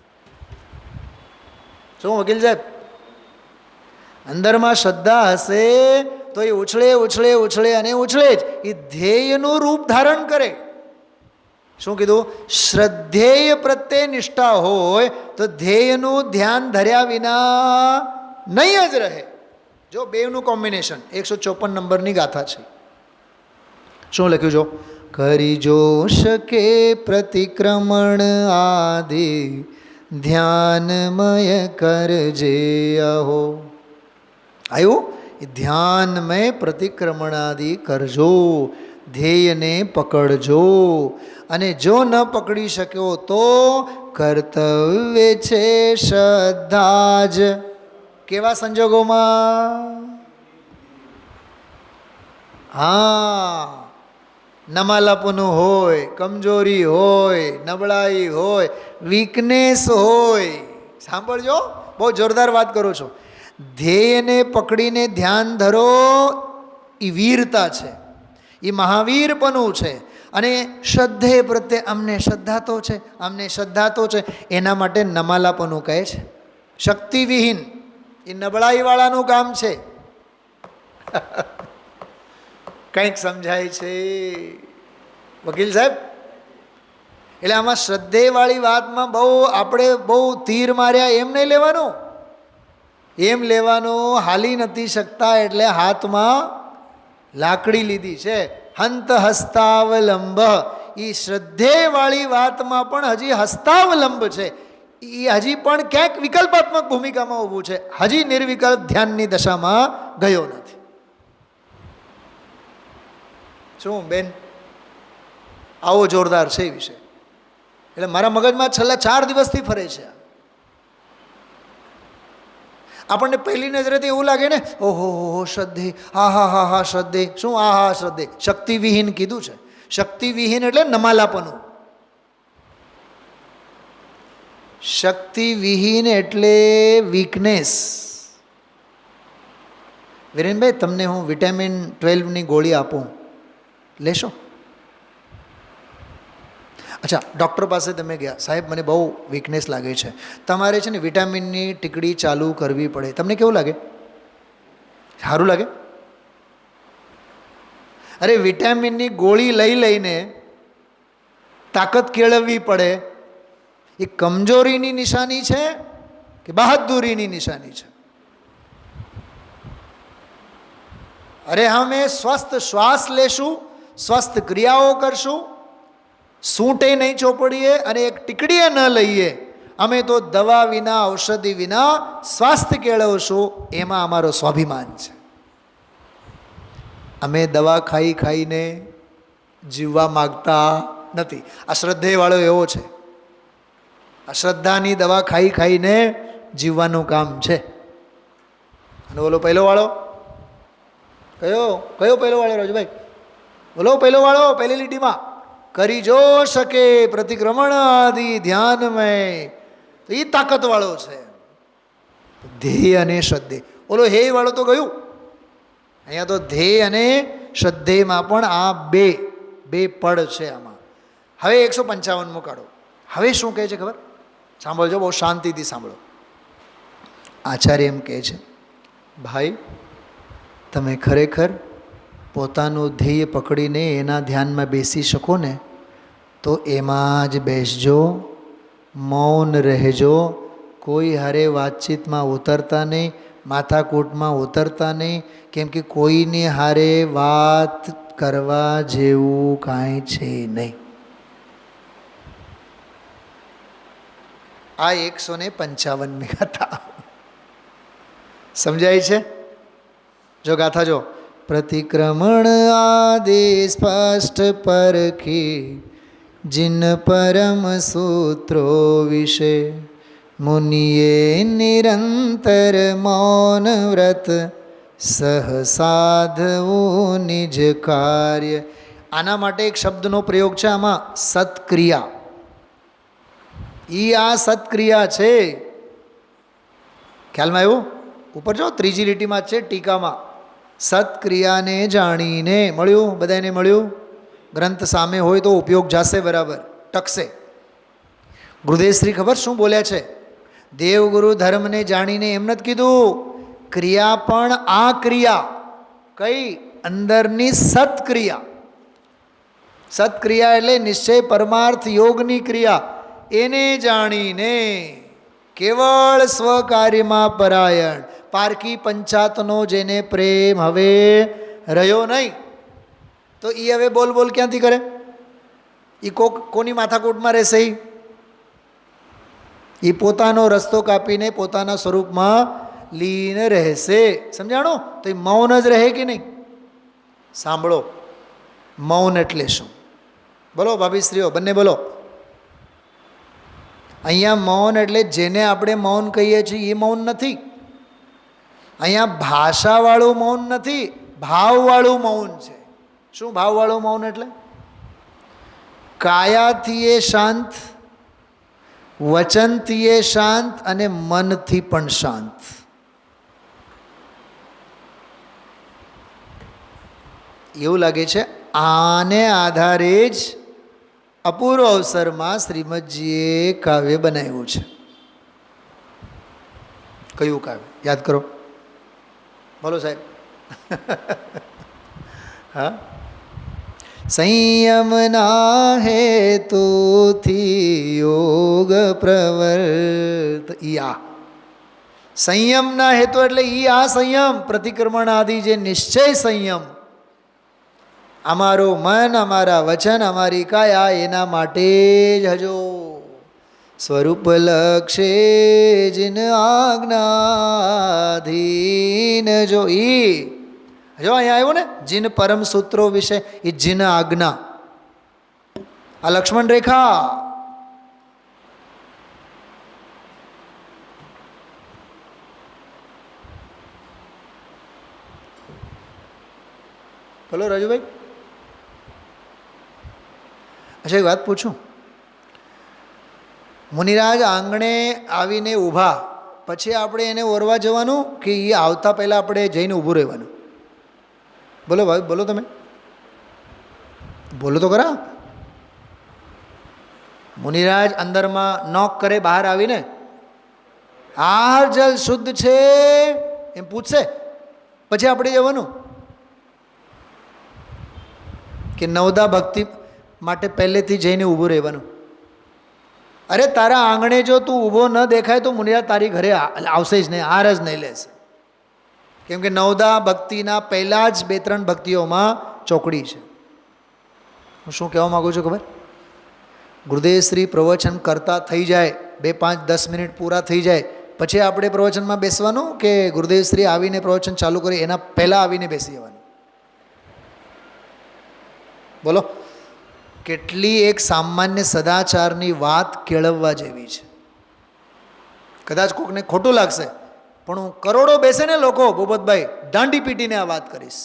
શું વકીલ સાહેબ? અંદરમાં શ્રદ્ધા હશે તો એ ઉછળે ઉછળે ઉછળે અને ઉછળે જ, એ ધ્યેયનું રૂપ ધારણ કરે. શું કીધું? શ્રદ્ધેય પ્રત્યે નિષ્ઠા હોય તો ધ્યેયનું ધ્યાન ધર્યા વિના નહીં જ રહે. જો બેવનું કોમ્બિનેશન 154 નંબરની ગાથા છે. શું લખ્યું? જો કરી જો શકે પ્રતિક્રમણ આદિ ધ્યાનમય કરજે અહો. આવ્યું? એ ધ્યાનમય પ્રતિક્રમણાદિ કરજો, ધ્યેયને પકડજો, અને જો ન પકડી શક્યો તો કર્તવ્ય છે શ્રદ્ધા જ. કેવા સંજોગોમાં? હા, નમાલાપનું હોય, કમજોરી હોય, નબળાઈ હોય, વીકનેસ હોય. સાંભળજો, બહુ જોરદાર વાત કરું છું. ધ્યેયને પકડીને ધ્યાન ધરો, એ વીરતા છે, એ મહાવીરપણું છે. અને શ્રદ્ધેય પ્રત્યે અમને શ્રદ્ધા તો છે, અમને શ્રદ્ધા તો છે, એના માટે નમાલાપનું કહે છે. શક્તિવિહીન એ નબળાઈવાળાનું કામ છે. કંઈક સમજાય છે વકીલ સાહેબ? એટલે આમાં શ્રદ્ધેયવાળી વાતમાં બહુ આપણે બહુ તીર માર્યા એમ નહીં લેવાનું. એમ લેવાનું, હાલી નથી શકતા એટલે હાથમાં લાકડી લીધી છે. હંત હસ્તાવલંબ, એ શ્રદ્ધેયવાળી વાતમાં પણ હજી હસ્તાવલંબ છે. એ હજી પણ ક્યાંક વિકલ્પાત્મક ભૂમિકામાં ઊભું છે, હજી નિર્વિકલ્પ ધ્યાનની દશામાં ગયો નથી. શું બેન? આવો જોરદાર છે એ વિષય. એટલે મારા મગજમાં છેલ્લા 4 દિવસથી ફરે છે. આપણને પહેલી નજરેથી એવું લાગે ને, ઓહો શ્રદ્ધે, હા હા હા હા શ્રદ્ધે. શું આ હા શ્રદ્ધે? શક્તિવિહીન કીધું છે. શક્તિવિહીન એટલે નમાલાપનું. શક્તિ વિહીન એટલે વીકનેસ. વિરેનભાઈ, તમને હું વિટામિન 12ની ગોળી આપું, લેશો? અચ્છા, ડૉક્ટર પાસે તમે ગયા, સાહેબ મને બહુ વીકનેસ લાગે છે, તમારે છે ને વિટામિનની ટીકડી ચાલુ કરવી પડે, તમને કેવું લાગે? સારું લાગે? અરે વિટામિનની ગોળી લઈ લઈને તાકાત કેળવવી પડે, એ કમજોરીની નિશાની છે કે બહાદુરીની નિશાની છે? અરે અમે સ્વસ્થ શ્વાસ લેશું, સ્વસ્થ ક્રિયાઓ કરશું, સૂંટે નહીં ચોપડીએ અને એક ટીકડીએ ન લઈએ, અમે તો દવા વિના ઔષધિ વિના સ્વાસ્થ્ય કેળવશું, એમાં અમારો સ્વાભિમાન છે. અમે દવા ખાઈ ખાઈને જીવવા માગતા નથી. આ શ્રદ્ધેયવાળો એવો છે, આ શ્રદ્ધાની દવા ખાઈ ખાઈને જીવવાનું કામ છે. અને બોલો પહેલો વાળો કયો કયો પહેલો વાળો? રાજુભાઈ બોલો, પહેલો વાળો પહેલી લીટીમાં કરી જો શકે પ્રતિક્રમણ આદિ ધ્યાનમય, તો એ તાકાતવાળો છે. ધ્યેય અને શ્રદ્ધેય. બોલો હે વાળો તો ગયું. અહીંયા તો ધ્યેય અને શ્રદ્ધેયમાં પણ આ બે પડ છે આમાં. હવે 155 કાઢો. હવે શું કહે છે ખબર? સાંભળજો, બહુ શાંતિથી સાંભળો. આચાર્ય એમ કહે છે, ભાઈ તમે ખરેખર પોતાનું ધ્યેય પકડીને એના ધ્યાનમાં બેસી શકો ને, તો એમાં જ બેસજો, મૌન રહેજો, કોઈ હારે વાતચીતમાં ઉતરતા નહીં, માથાકૂટમાં ઉતરતા નહીં, કેમ કે કોઈની હારે વાત કરવા જેવું કાંઈ છે નહીં. આ 155 ગાથા સમજાય છે? જો ગાથા જો, प्रतिक्रमण आदि स्पष्ट परखी जिन परम सूत्रो विषे मुनिये निरंतर मौन व्रत सह साधवो निज कार्य. આના માટે એક શબ્દનો પ્રયોગ છે આમાં, સત્ક્રિયા. આ સત્ક્રિયા છે. ખ્યાલમાં આવ્યું? ઉપર જો ત્રીજી લીટીમાં છે ટીકામાં, સત્ક્રિયાને જાણીને. મળ્યું? બધાને મળ્યું? ગ્રંથ સામે હોય તો ઉપયોગ જાશે, બરાબર ટકશે. ગુરુદેવશ્રી ખબર શું બોલ્યા છે? દેવગુરુ ધર્મને જાણીને એમ નથી કીધું, ક્રિયા પણ આ ક્રિયા કઈ? અંદરની સત્ક્રિયા. સત્ક્રિયા એટલે નિશ્ચય પરમાર્થ યોગની ક્રિયા. એને જાણીને કેવળ સ્વકાર્યમાં પરાયણ, પારકી પંચાતનો જેને પ્રેમ હવે રહ્યો નહીં, તો એ હવે બોલ બોલ ક્યાંથી કરે? એ કોની માથાકૂટમાં રહેશે? એ પોતાનો રસ્તો કાપીને પોતાના સ્વરૂપમાં લીન રહેશે. સમજાણો? તો એ મૌન જ રહે કે નહીં? સાંભળો, મૌન એટલે શું? બોલો ભાભી સ્ત્રીઓ, બંને બોલો. અહીંયા મૌન એટલે જેને આપણે મૌન કહીએ છીએ એ મૌન નથી. અહીંયા ભાષાવાળું મૌન નથી, ભાવવાળું મૌન છે. શું ભાવવાળું મૌન એટલે? કાયાથી એ શાંત, વચનથી એ શાંત અને મનથી પણ શાંત. એવું લાગે છે આને આધારે જ અપૂર્વ અવસરમાં શ્રીમદજીએ કાવ્ય બનાવ્યું છે. કયું કાવ્ય? યાદ કરો, બોલો સાહેબ. હા, સંયમના હેતુથી યોગ પ્રવર્ત. આ સંયમના હેતુ એટલે આ સંયમ, પ્રતિક્રમણ આદિ જે નિશ્ચય સંયમ, અમારું મન, અમારા વચન, અમારી કાયા, એના માટે જ હજો સ્વરૂપ લક્ષે જીન આજ્ઞાધીન. જો જો અહીંયા આવ્યું ને, જીન પરમ સૂત્રો વિશે, એ જીન આજ્ઞા. આ લક્ષ્મણ રેખા. બોલો રાજુભાઈ. અચ્છા, એક વાત પૂછું, મુનિરાજ આંગણે આવીને ઊભા, પછી આપણે એને ઓરવા જવાનું કે એ આવતા પહેલાં આપણે જઈને ઊભું રહેવાનું? બોલો ભાઈ, બોલો તમે, બોલો તો ખરા. મુનિરાજ અંદરમાં નોક કરે, બહાર આવીને આહાર જલ શુદ્ધ છે એમ પૂછશે, પછી આપણે જવાનું કે નવદા ભક્તિ માટે પહેલેથી જઈને ઊભું રહેવાનું? અરે તારા આંગણે જો તું ઊભો ન દેખાય તો મુનિરાજ તારી ઘરે આવશે જ નહીં, હાર જ નહીં લેશે. કેમ કે નવદા ભક્તિના પહેલાં જ 2-3 ભક્તિઓમાં ચોકડી છે. હું શું કહેવા માગું છું ખબર? ગુરુદેવ શ્રી પ્રવચન કરતા થઈ જાય, 2, 5, 10 મિનિટ પૂરા થઈ જાય, પછી આપણે પ્રવચનમાં બેસવાનું કે ગુરુદેવ શ્રી આવીને પ્રવચન ચાલુ કરી એના પહેલાં આવીને બેસી જવાનું? બોલો, કેટલી એક સામાન્ય સદાચારની વાત કેળવવા જેવી છે. કદાચ કોકને ખોટું લાગશે, પણ હું કરોડો બેસે ને લોકો, ભૂપતભાઈ દાંડી પીટીને આ વાત કરીશ.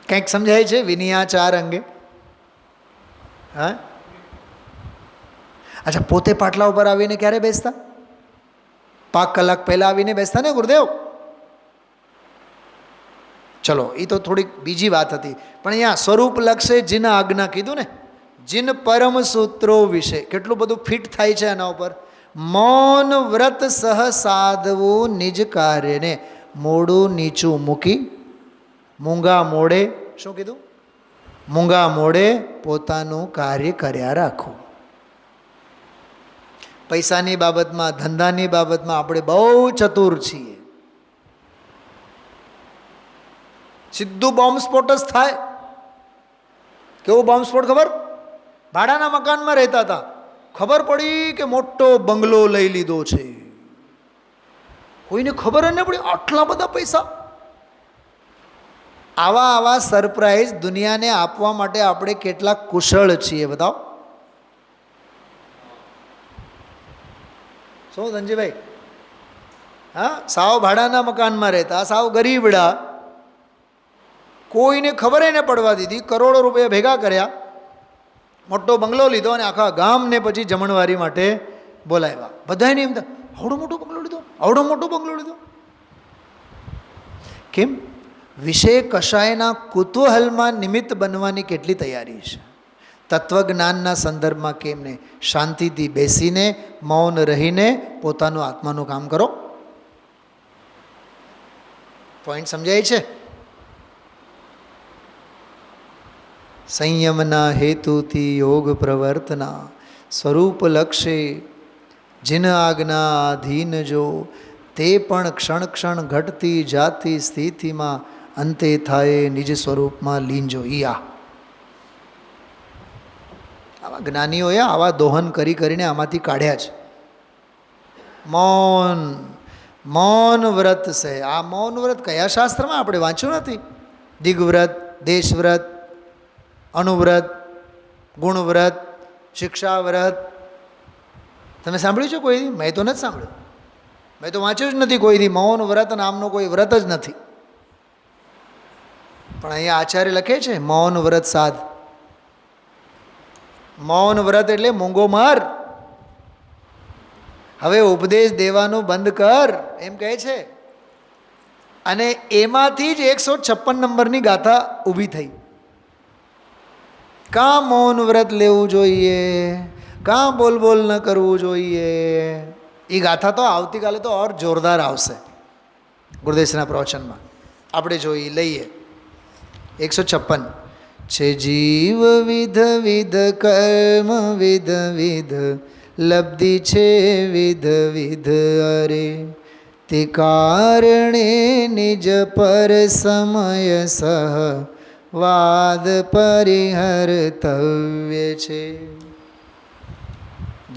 કંઈક સમજાય છે વિનયાચાર અંગે? હા, અચ્છા, પોતે પાટલા ઉપર આવીને ક્યારે બેસતા? 5 કલાક પહેલાં આવીને બેસતા ને ગુરુદેવ? ચલો, એ તો થોડીક બીજી વાત હતી, પણ અહીંયા સ્વરૂપ લક્ષે જીન આજ્ઞા કીધું ને, જીન પરમ સૂત્રો વિશે કેટલું બધું ફિટ થાય છે આના ઉપર. મૌન વ્રત સહ સાધવું નિજ કાર્યને મોડું નીચું મૂકી, મૂંગા મોડે, શું કીધું? મૂંગા મોડે પોતાનું કાર્ય કર્યા રાખવું. પૈસાની બાબતમાં, ધંધાની બાબતમાં આપણે બહુ ચતુર છીએ. સીધું બોમ્બ સ્ફોટ જ થાય. કેવું બોમ્બ સ્ફોટ ખબર? ભાડાના મકાનમાં રહેતા હતા, ખબર પડી કે મોટો બંગલો લઈ લીધો છે. કોઈને ખબર જ ન પડી, આટલા બધા પૈસા. આવા સરપ્રાઈઝ દુનિયાને આપવા માટે આપણે કેટલા કુશળ છીએ બતાવો. શું ધનજીભાઈ? હા, સાવ ભાડાના મકાનમાં રહેતા, સાવ ગરીબડા, કોઈને ખબર ન પડવા દીધી, કરોડો રૂપિયા ભેગા કર્યા, મોટો બંગલો લીધો અને આખા ગામને પછી જમણવારી માટે બોલાવ્યા. બધાને એમ થાય, આવડો મોટો બંગલો લીધો, આવડો મોટો બંગલો લીધો. કેમ? વિષય કશાયના કુતૂહલમાં નિમિત્ત બનવાની કેટલી તૈયારી છે. તત્વજ્ઞાનના સંદર્ભમાં કેમ નહીં? શાંતિથી બેસીને, મૌન રહીને પોતાનું આત્માનું કામ કરો. પોઈન્ટ સમજાય છે? સંયમના હેતુથી યોગ પ્રવર્તના સ્વરૂપ લક્ષે જીન આજ્ઞા આધીન જો, તે પણ ક્ષણ ક્ષણ ઘટતી જાતી સ્થિતિમાં અંતે થાય નિજ સ્વરૂપમાં લીન જો. આવા જ્ઞાનીઓએ આવા દોહન કરીને આમાંથી કાઢ્યા છે. મૌન વ્રત છે. આ મૌન વ્રત કયા શાસ્ત્રમાં આપણે વાંચ્યું નથી? દિગ્વ્રત, દેશવ્રત, અણુવ્રત, ગુણવ્રત, શિક્ષાવ્રત. તમે સાંભળ્યું છે કોઈ? મેં તો નથી સાંભળ્યું, મેં તો વાંચ્યું જ નથી કોઈ દી. મૌન વ્રત નામનો કોઈ વ્રત જ નથી. પણ અહીંયા આચાર્ય લખે છે મૌન વ્રત સાધ. મૌન વ્રત એટલે મૂંગો માર. હવે ઉપદેશ દેવાનું બંધ કર એમ કહે છે. અને એમાંથી જ 156 નંબરની ગાથા ઊભી થઈ. કાં મૌન વ્રત લેવું જોઈએ, કાં બોલ ન કરવું જોઈએ. એ ગાથા તો આવતીકાલે તો ઓર જોરદાર આવશે ગુરુદેવના પ્રવચનમાં. આપણે જોઈ લઈએ 156 છે. જીવ વિધ કર્મ વિધ લબ્ધિ છે વિધ અરે, તે કારણે નિજ પર સમય સહ વાદ પરિહર્તવ્ય છે.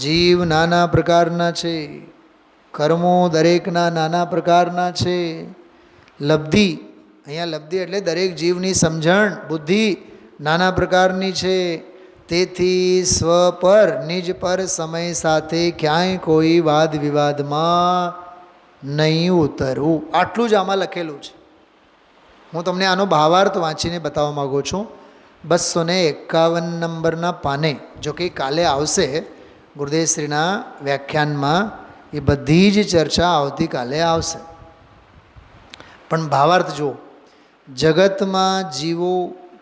જીવ નાના પ્રકારના છે, કર્મો દરેકના નાના પ્રકારના છે. લબ્ધિ, અહીંયા લબ્ધિ એટલે દરેક જીવની સમજણ, બુદ્ધિ નાના પ્રકારની છે. તેથી સ્વ પર, નિજ પર સમય સાથે ક્યાંય કોઈ વાદ વિવાદમાં નહીં ઉતરવું. આટલું જ આમાં લખેલું છે. હું તમને આનો ભાવાર્થ વાંચીને બતાવવા માગું છું. 251 નંબરના પાને, જો કે કાલે આવશે ગુરુદેવશ્રીના વ્યાખ્યાનમાં, એ બધી જ ચર્ચા આવતીકાલે આવશે. પણ ભાવાર્થ જુઓ, જગતમાં જીવો,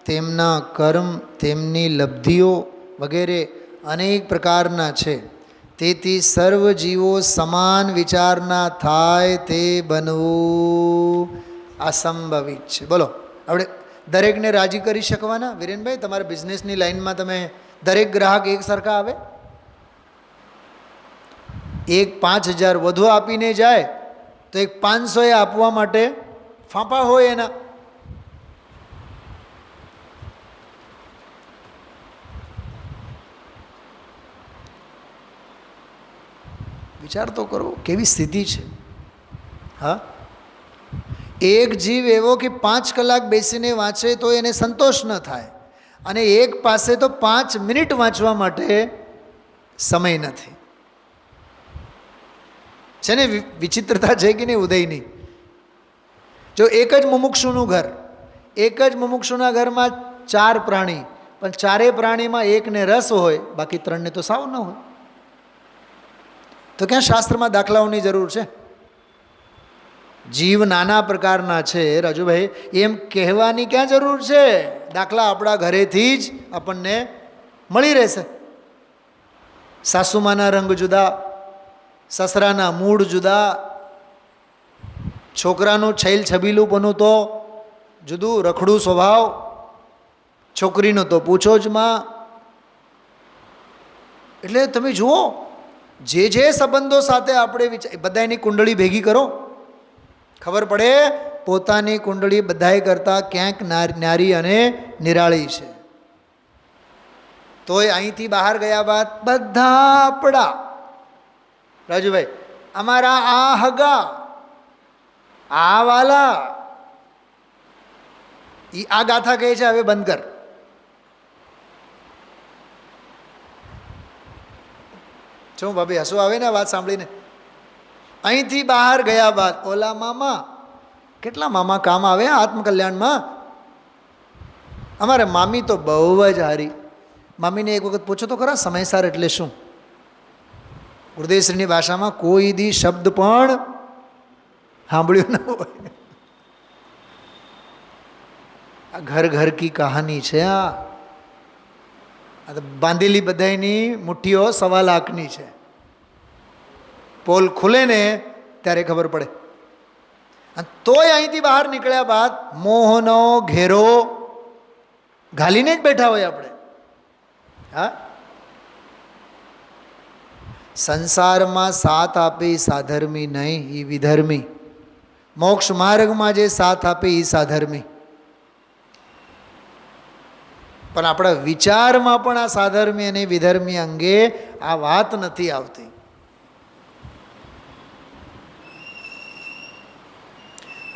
તેમના કર્મ, તેમની લબ્ધિઓ વગેરે અનેક પ્રકારના છે. તેથી સર્વ જીવો સમાન વિચારના થાય તે બનવું અસંભવિત છે. બોલો, આપણે દરેકને રાજી કરી શકવાના? વિરેનભાઈ, તમારા બિઝનેસની લાઈનમાં તમે દરેક ગ્રાહક એક સરખા આવે? એક 5,000 વધુ આપીને જાય તો એક 500 આપવા માટે ફાંફા હોય એના. વિચાર તો કરો કેવી સ્થિતિ છે. હા, એક જીવ એવો કે 5 કલાક બેસીને વાંચે તો એને સંતોષ ન થાય, અને એક પાસે તો 5 મિનિટ વાંચવા માટે સમય નથી. છે ને વિચિત્રતા છે કે નહીં ઉદયની? જો એક જ મુમુક્ષુનું ઘર, એક જ મુમુક્ષુના ઘરમાં 4 પ્રાણી, પણ 4 પ્રાણીમાં એકને રસ હોય, બાકી 3ને તો સાવ ન હોય. તો ક્યાં શાસ્ત્રમાં દાખલાઓની જરૂર છે? જીવ નાના પ્રકારના છે રાજુભાઈ, એમ કહેવાની ક્યાં જરૂર છે? દાખલા આપણા ઘરેથી જ આપણને મળી રહેશે. સાસુમાના રંગ જુદા, સસરાના મૂળ જુદા, છોકરાનું છૈલ છબીલુંપણું તો જુદું, રખડું સ્વભાવ, છોકરીનો તો પૂછો જ માં. એટલે તમે જુઓ, જે સંબંધો સાથે આપણે બધાની કુંડળી ભેગી કરો, ખબર પડે પોતાની કુંડળી બધાય કરતાં ક્યાંક નારી અને નિરાળી છે. તોય અહીંથી બહાર ગયા બાદ બધા આપણા રાજુભાઈ, અમારા આ હગા, આ વાલા, આ ગાથા કહે છે હવે બંધ કર. શું ભાભી હસવું આવે ને વાત સાંભળીને? અહીંથી બહાર ગયા બાદ ઓલા મામા, કેટલા મામા કામ આવે આત્મકલ્યાણમાં. અમારે મામી તો બહુ જ હારી. મામીને એક વખત પૂછો તો ખરા સમયસાર એટલે શું? ગુરુદેવશ્રીની ભાષામાં કોઈ દી શબ્દ પણ સાંભળ્યું ન હોય. આ ઘર ઘર કી કહાની છે. આ બાંધેલી બધાની મુઠ્ઠીઓ 1.25 લાખની છે. પોલ ખુલે ને ત્યારે ખબર પડે. અને તોય અહીંથી બહાર નીકળ્યા બાદ મોહનો ઘેરો ઘાલીને જ બેઠા હોય આપણે. હા, સંસારમાં સાથ આપે એ સાધર્મી નહીં, એ વિધર્મી. મોક્ષ માર્ગમાં જે સાથ આપે એ સાધર્મી. પણ આપણા વિચારમાં પણ આ સાધર્મી અને વિધર્મી અંગે આ વાત નથી આવતી.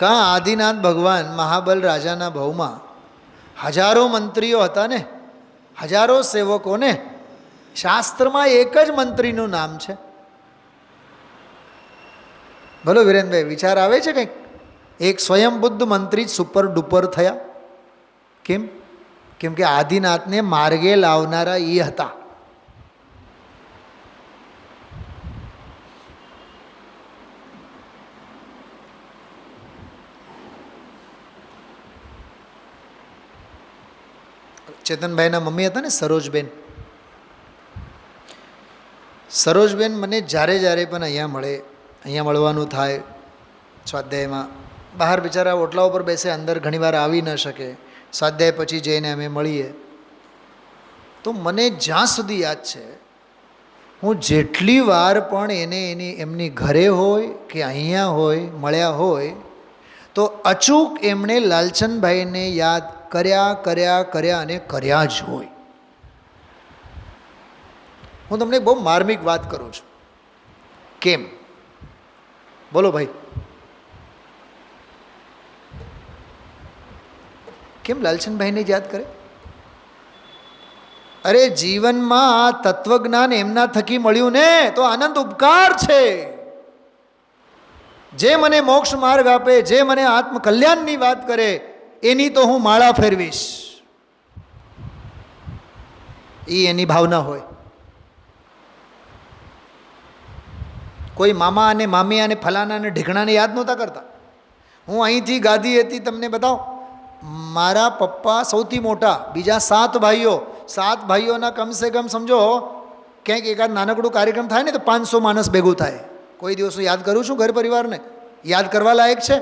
કાં આદિનાથ ભગવાન મહાબલ રાજાના ભવમાં હજારો મંત્રીઓ હતા ને, હજારો સેવકોને. શાસ્ત્રમાં એક જ મંત્રીનું નામ છે. બોલો વિરેનભાઈ, વિચાર આવે છે કંઈક? એક સ્વયં બુદ્ધ મંત્રી સુપર ડુપર થયા. કેમ? કેમ કે આદિનાથને માર્ગે લાવનારા એ હતા. ચેતનભાઈના મમ્મી હતા ને સરોજબેન. સરોજબેન મને જ્યારે પણ અહીંયા મળે, અહીંયા મળવાનું થાય સ્વાધ્યાયમાં. બહાર બિચારા ઓટલા ઉપર બેસે, અંદર ઘણીવાર આવી ન શકે. સ્વાધ્યાય પછી જઈને અમે મળીએ તો મને જ્યાં સુધી યાદ છે, હું જેટલી વાર પણ એમની ઘરે હોય કે અહીંયા હોય મળ્યા હોય તો અચૂક એમણે લાલચંદભાઈને યાદ કર્યા અને કર્યા જ હોય. હું તમને બહુ માર્મિક વાત કરું છું. કેમ? બોલો ભાઈ, કેમ લાલચંદભાઈને જ યાદ કરે? અરે જીવનમાં આ તત્વજ્ઞાન એમના થકી મળ્યું ને તો આનંદ ઉપકાર છે. જે મને મોક્ષ માર્ગ આપે, જે મને આત્મકલ્યાણની વાત કરે, એની તો હું માળા ફેરવીશ. એ એની ભાવના હોય. કોઈ મામા અને મામી અને ફલાના અને ઢીકણાને યાદ નહોતા કરતા. હું અહીંથી ગાદી હતી તમને બતાવો. મારા પપ્પા સૌથી મોટા, બીજા 7 ભાઈઓ, 7 ભાઈઓના કમસે કમ સમજો ક્યાંક એકાદ નાનકડું કાર્યક્રમ થાય ને તો 500 માણસ ભેગું થાય. કોઈ દિવસ હું યાદ કરું છું ઘર પરિવારને? યાદ કરવા લાયક છે?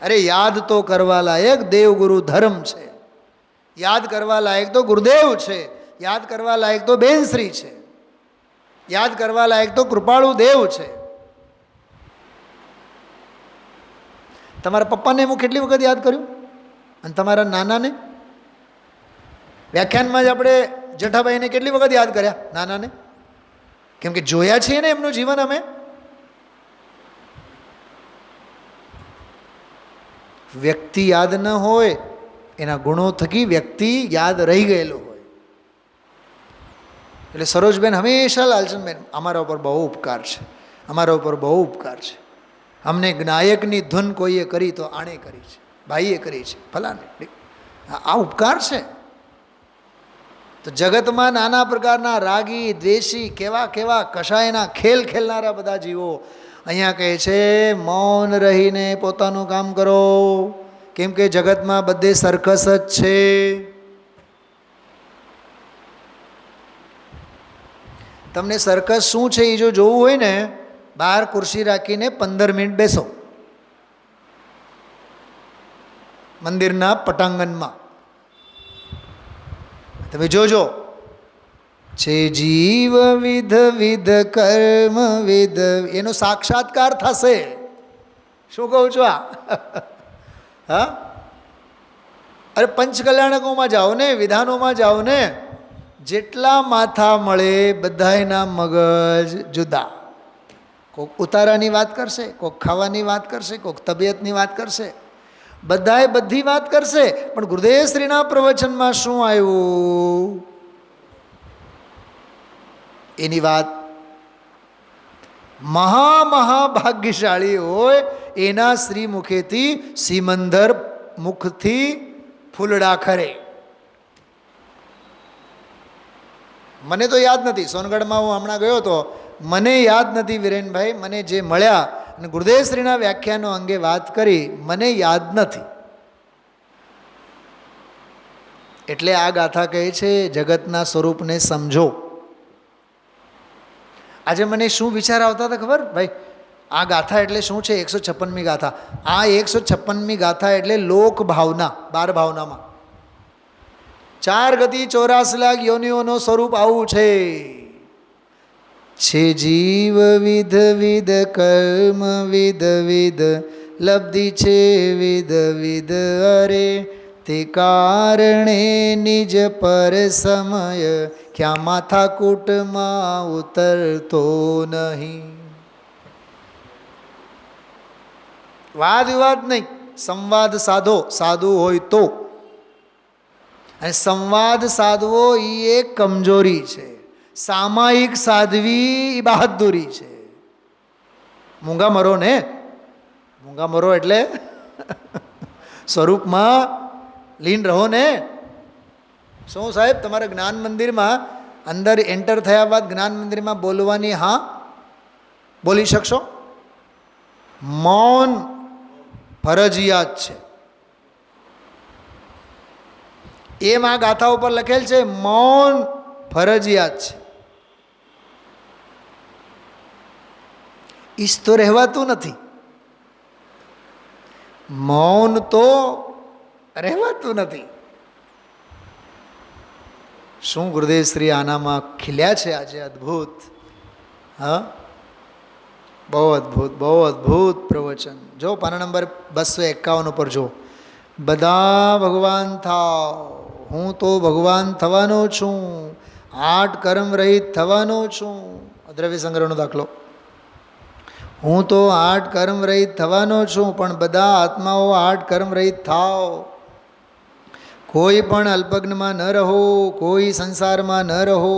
અરે યાદ તો કરવા લાયક દેવગુરુ ધર્મ છે, યાદ કરવા લાયક તો ગુરુદેવ છે, યાદ કરવા લાયક તો બેનશ્રી છે, યાદ કરવા લાયક તો કૃપાળુ દેવ છે. તમારા પપ્પાને હું કેટલી વખત યાદ કર્યું? અને તમારા નાનાને? વ્યાખ્યાનમાં જ આપણે જેઠાભાઈને કેટલી વખત યાદ કર્યા નાનાને? કેમ કે જોયા છીએ ને એમનું જીવન અમે. વ્યક્તિ યાદ ન હોય, એના ગુણો થકી વ્યક્તિ યાદ રહી ગયેલો હોય. એટલે સરોજબેન હંમેશા, લાલચંદબેન અમારા ઉપર બહુ ઉપકાર છે, અમારા ઉપર બહુ ઉપકાર છે. અમને નાયકની ધૂન કોઈએ કરી તો આણે કરી છે, ભાઈએ કરી છે, ફલાને. આ ઉપકાર છે. તો જગતમાં નાના પ્રકારના રાગી, દ્વેષી, કેવા કેવા કશાયના ખેલ ખેલનારા બધા જીવો અહીંયા કહે છે મૌન રહીને પોતાનું કામ કરો. કેમ કે જગતમાં બધે સર્કસ જ છે. તમને સર્કસ શું છે એ જો જોવું હોય ને, બહાર ખુરશી રાખીને 15 મિનિટ બેસો મંદિરના પટાંગણમાં, તમે જોજો. છે જીવ વિધ વિધ કર્મ વિધ, એનો સાક્ષાત્કાર થશે. શું કહું છું આ? હા, અરે પંચકલ્યાણકોમાં જાઓ ને, વિધાનોમાં જાઓ ને, જેટલા માથા મળે બધાયના મગજ જુદા. કોઈક ઉતારાની વાત કરશે, કોઈક ખાવાની વાત કરશે, કોઈક તબિયતની વાત કરશે, બધાએ બધી વાત કરશે. પણ ગુરુદેવ શ્રીના પ્રવચનમાં શું આવ્યું એની વાત મહાભાગ્યશાળી હોય એના શ્રી મુખેથી, સિમંદર મુખથી ફૂલડા ખરે. મને તો યાદ નથી, સોનગઢમાં હું હમણાં ગયો હતો, મને યાદ નથી વિરેનભાઈ, મને જે મળ્યા અને ગુરુદેવ શ્રીના વ્યાખ્યાનો અંગે વાત કરી, મને યાદ નથી. એટલે આ ગાથા કહે છે જગતના સ્વરૂપને સમજો. આજે મને શું વિચાર આવતા હતા ખબર ભાઈ? આ ગાથા એટલે શું છે? 156મી ગાથા. આ 156મી ગાથા એટલે લોક ભાવના. 12 ભાવનામાં 4 ગતિ 84 લાખ યોનિઓનો સ્વરૂપ આવું છે. છે જીવ વિધ વિધ કર્મ વિધ વિધ, લબ્ધિ છે વિધ વિધ અરે, તે કારણે નિજ પર સમય, ક્યાં માથાકૂટમાં ઉતરતો નહીં. વાદ વિવાદ નહીં, સંવાદ સાધો, સાધુ હોય તો. અને સંવાદ સાધવો એ એક કમજોરી છે, સામાયિક સાધવી એ બહાદુરી છે. મૂંગા મરો ને, મૂંગા મરો એટલે સ્વરૂપમાં લીન રહો ને. શું સાહેબ, તમારા જ્ઞાન મંદિરમાં અંદર એન્ટર થયા બાદ જ્ઞાન મંદિરમાં બોલવાની હા બોલી શકશો? મૌન ફરજિયાત છે. એમ આ ગાથા ઉપર લખેલ છે, મૌન ફરજિયાત છે. ઈશ તો રહેવાતું નથી, મૌન તો રહેવાતું નથી. શું ગુરુદેવ શ્રી આનામાં ખીલ્યા છે આજે, અદ્ભુત. હા, બહુ અદ્ભુત, બહુ અદ્ભુત પ્રવચન. જો પાના નંબર 251 ઉપર જો, બધા ભગવાન થાવ, હું તો ભગવાન થવાનો છું, 8 કર્મ રહિત થવાનો છું. દ્રવ્ય સંગ્રહનો દાખલો. હું તો 8 કર્મ રહિત થવાનો છું, પણ બધા આત્માઓ 8 કર્મ રહિત થાવ. કોઈ પણ અલ્પજ્ઞમાં ન રહો, કોઈ સંસારમાં ન રહો,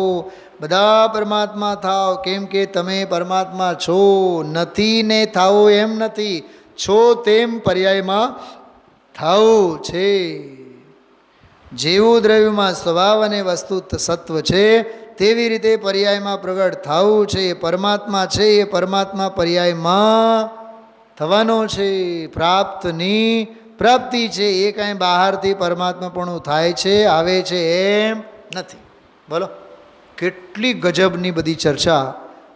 બધા પરમાત્મા થાવ. કેમ કે તમે પરમાત્મા છો. નથી ને થાઓ એમ નથી, છો તેમ પર્યાયમાં થાવું છે. જેવું દ્રવ્યમાં સ્વભાવ અને વસ્તુ સત્વ છે તેવી રીતે પર્યાયમાં પ્રગટ થવું છે. એ પરમાત્મા છે, એ પરમાત્મા પર્યાયમાં થવાનો છે. પ્રાપ્તની પ્રાપ્તિ છે, એ કાંઈ બહારથી પરમાત્માપણું થાય છે, આવે છે એમ નથી. બોલો, કેટલી ગજબની બધી ચર્ચા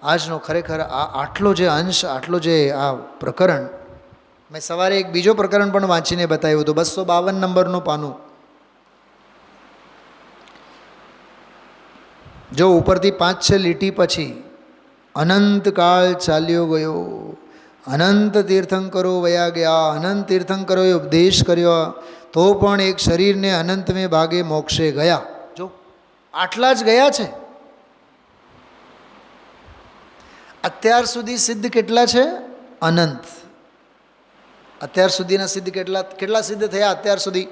આજનો. ખરેખર આટલો જે અંશ, આટલો જે આ પ્રકરણ, મેં સવારે એક બીજો પ્રકરણ પણ વાંચીને બતાવ્યું હતું, 252 નંબરનું પાનું. જો ઉપરથી 5-6 લીટી પછી અનંતકાળ ચાલ્યો ગયો, અનંત તીર્થંકરો વયા ગયા, અનંત તીર્થંકરોએ ઉપદેશ કર્યો, તો પણ એક શરીરને અનંતમે ભાગે મોક્ષે ગયા. જો આટલા જ ગયા છે. અત્યાર સુધી સિદ્ધ કેટલા છે? અનંત. અત્યાર સુધીના સિદ્ધ કેટલા સિદ્ધ થયા? અત્યાર સુધી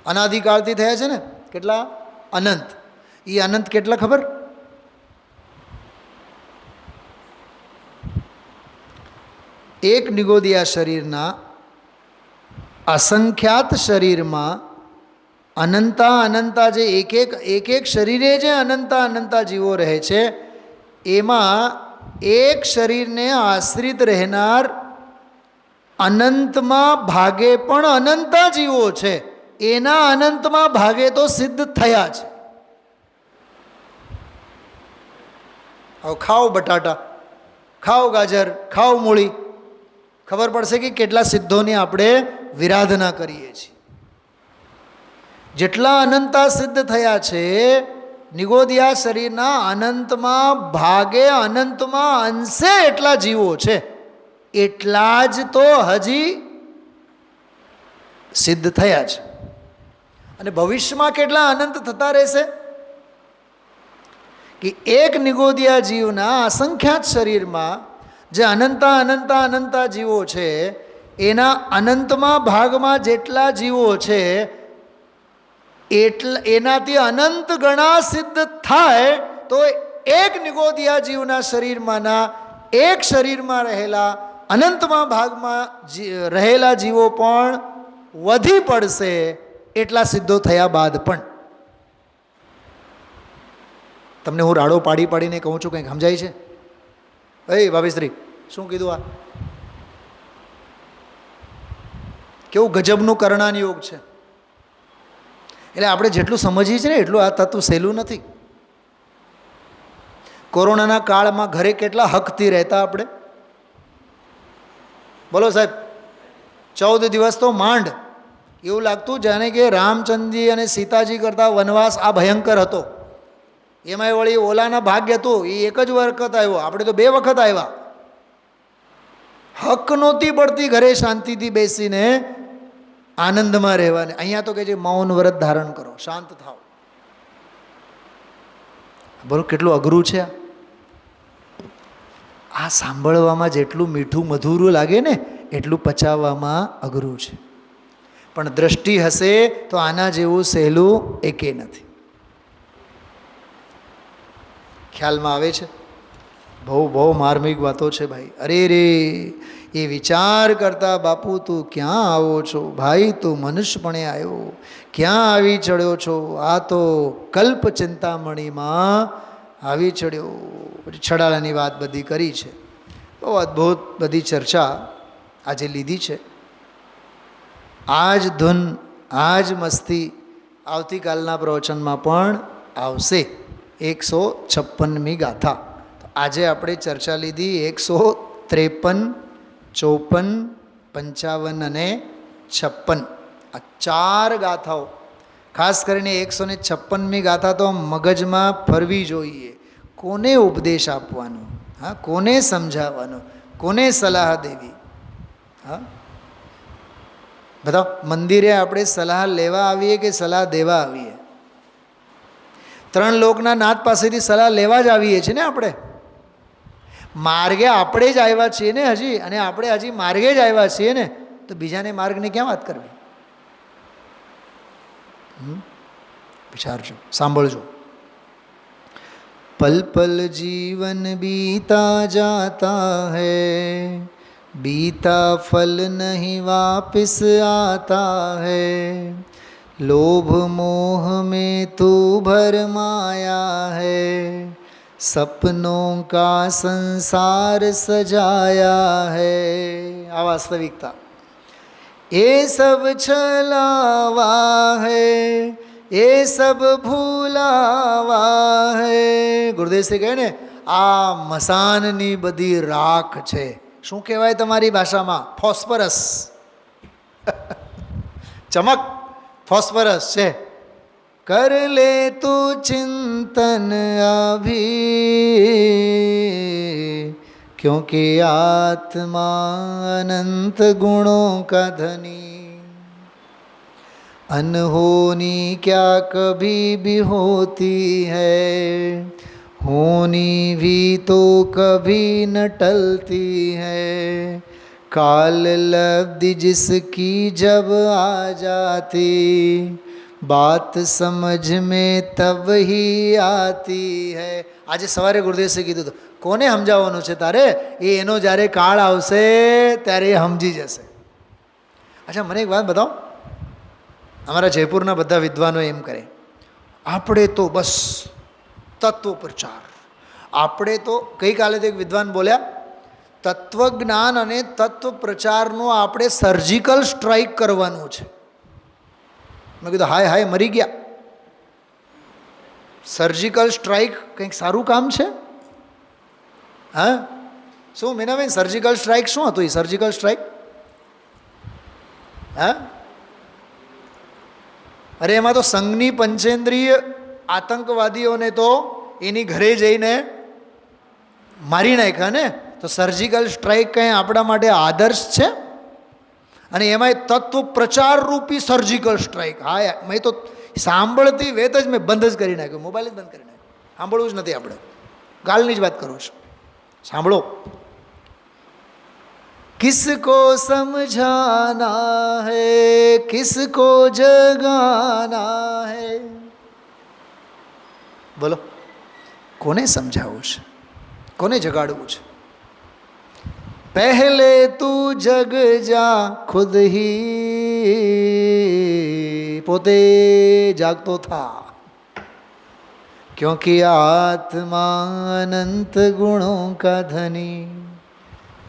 અનાદિકાળથી થયા છે ને કેટલા? અનંત. એ અનંત કેટલા ખબર? એક નિગોદિયા શરીરના અસંખ્યાત શરીરમાં અનંતા અનંતા જે એક એક શરીરે જે અનંતા જીવો રહે છે, એમાં એક શરીરને આશ્રિત રહેનાર અનંતમાં ભાગે પણ અનંતા જીવો છે. એના અનંતમાં ભાગે તો સિદ્ધ થયા છે. હવે ખાઓ બટાટા, ખાઓ ગાજર, ખાઓ મૂળી, ખબર પડશે કે કેટલા સિદ્ધોની આપણે વિરાધના કરીએ છીએ. જેટલા અનંતા સિદ્ધ થયા છે, નિગોદિયા શરીરના અનંતમાં ભાગે અનંતમાં અંશે એટલા જીવો છે, એટલા જ તો હજી સિદ્ધ થયા છે. અને ભવિષ્યમાં કેટલા અનંત થતા રહેશે કે એક નિગોદિયા જીવના અસંખ્યાત શરીરમાં જે અનંતા જીવો છે, એના અનંતમાં ભાગમાં જેટલા જીવો છે એનાથી અનંત ગણા સિદ્ધ થાય તો એક નિગોદિયા જીવના શરીરમાંના એક શરીરમાં રહેલા અનંતમાં ભાગમાં રહેલા જીવો પણ વધી પડશે, એટલા સિદ્ધો થયા બાદ પણ. તમને હું રાડો પાડીને કહું છું, કંઈક સમજાય છે? ભાભીશ્રી શું કીધું? આ કેવું ગજબનું કરણાન યોગ છે. એટલે આપણે જેટલું સમજીએ છીએ ને એટલું આ તત્વ સહેલું નથી. કોરોનાના કાળમાં ઘરે કેટલા હકથી રહેતા આપણે? બોલો સાહેબ, 14 દિવસ તો માંડ. એવું લાગતું જાણે કે રામચંદ્રજી અને સીતાજી કરતા વનવાસ આ ભયંકર હતો. એમાંય વળી ઓલાના ભાગ્ય હતું, એ એક જ વખત આવ્યો, આપણે તો 2 વખત આવ્યા. હક નહોતી પડતી ઘરે શાંતિથી બેસીને આનંદમાં રહેવાને. અહીંયા તો કે છે મૌન વ્રત ધારણ કરો, શાંત થાઓ. બોલો કેટલું અઘરું છે આ. સાંભળવામાં જેટલું મીઠું મધુરું લાગે ને એટલું પચાવવામાં અઘરું છે. પણ દ્રષ્ટિ હશે તો આના જેવું સહેલું એકે નથી. ખ્યાલમાં આવે છે? બહુ માર્મિક વાતો છે ભાઈ. અરે રે, એ વિચાર કરતા બાપુ તું ક્યાં આવો છો ભાઈ? તું મનુષ્યપણે આવ્યો, ક્યાં આવી ચડ્યો છો? આ તો કલ્પ ચિંતામણીમાં આવી ચડ્યો. પછી છડાલાની વાત બધી કરી છે. બહુ અદ્ભુત બધી ચર્ચા આજે લીધી છે. આ જ ધૂન, આ જ મસ્તી આવતીકાલના પ્રવચનમાં પણ આવશે. 156મી ગાથા. આજે આપણે ચર્ચા લીધી 153, 54, 55 અને 56. આ 4 ગાથાઓ, ખાસ કરીને 156મી ગાથા તો મગજમાં ફરવી જોઈએ. કોને ઉપદેશ આપવાનો? હા, કોને સમજાવવાનો? કોને સલાહ દેવી? હા, બધા મંદિરે આપણે સલાહ લેવા આવીએ કે સલાહ દેવા આવીએ? 3 લોકના નાથ પાસેથી સલાહ લેવા જ આવીએ છીએ ને આપણે. માર્ગે આપણે જ આવ્યા છીએ ને હજી, અને આપણે હજી માર્ગે જ આવ્યા છીએ ને, તો બીજાને માર્ગની ક્યાં વાત કરવી? વિચારજો, સાંભળજો. पल पल जीवन बीता जाता है, बीता फल नहीं वापिस आता है, लोभ मोह में तू भरमाया है, सपनों का संसार सजाया है। आ वास्तविकता। ये सब छलावा है, ये सब ભૂલાવા હે. ગુરુદેવશ્રી કહે ને આ મસાનની બધી રાખ છે. શું કહેવાય તમારી ભાષામાં? ફોસ્ફરસ. ચમક ફોસ્ફરસ છે. કર લે તું ચિંતન અભી, क्योंकि आत्मा अनंत गुणों का धनी, अनहोनी क्या कभी भी होती है, होनी भी तो कभी न टलती है, काल लब्धि जिसकी जब आ जाती, बात समझ में तब ही आती है. આજે સવારે ગુરુદેવસે કીધું હતું, કોને સમજાવવાનું છે તારે? એનો જ્યારે કાળ આવશે ત્યારે એ સમજી જશે. અચ્છા, મને એક વાત બતાવો. અમારા જયપુરના બધા વિદ્વાનો એમ કરે, આપણે તો બસ તત્વ પ્રચાર. આપણે તો ગઈકાલે તો એક વિદ્વાન બોલ્યા, તત્વજ્ઞાન અને તત્વ પ્રચારનો આપણે સર્જિકલ સ્ટ્રાઇક કરવાનું છે. મેં કીધું હાય હાય મરી ગયા. સર્જિકલ સ્ટ્રાઇક કંઈક સારું કામ છે? હા, શું મીનાબેન સર્જિકલ સ્ટ્રાઇક શું હતું? એ સર્જિકલ સ્ટ્રાઇક હા, અરે એમાં તો સંઘની પંચેન્દ્રિય આતંકવાદીઓને તો એની ઘરે જઈને મારી નાખ્યા ને. તો સર્જિકલ સ્ટ્રાઇક કંઈ આપણા માટે આદર્શ છે? અને એમાંય તત્વ પ્રચાર રૂપી સર્જિકલ સ્ટ્રાઇક. હા, મેં તો સાંભળતી વેત જ મેં બંધ જ કરી નાખ્યો, મોબાઈલ જ બંધ કરી નાખ્યો. સાંભળવું જ નથી આપણે. કાલની જ વાત કરું છું. સાંભળો. કિસકો સમજાના હૈ, કિસકો જગાના હૈ. બોલો, કોને સમજાવવું છે? કોને જગાડવું છે? પહેલે તું જગ જા ખુદ હી, પોતે જાગતો થા, क्योंकि आत्मा अनंत गुणों का धनी.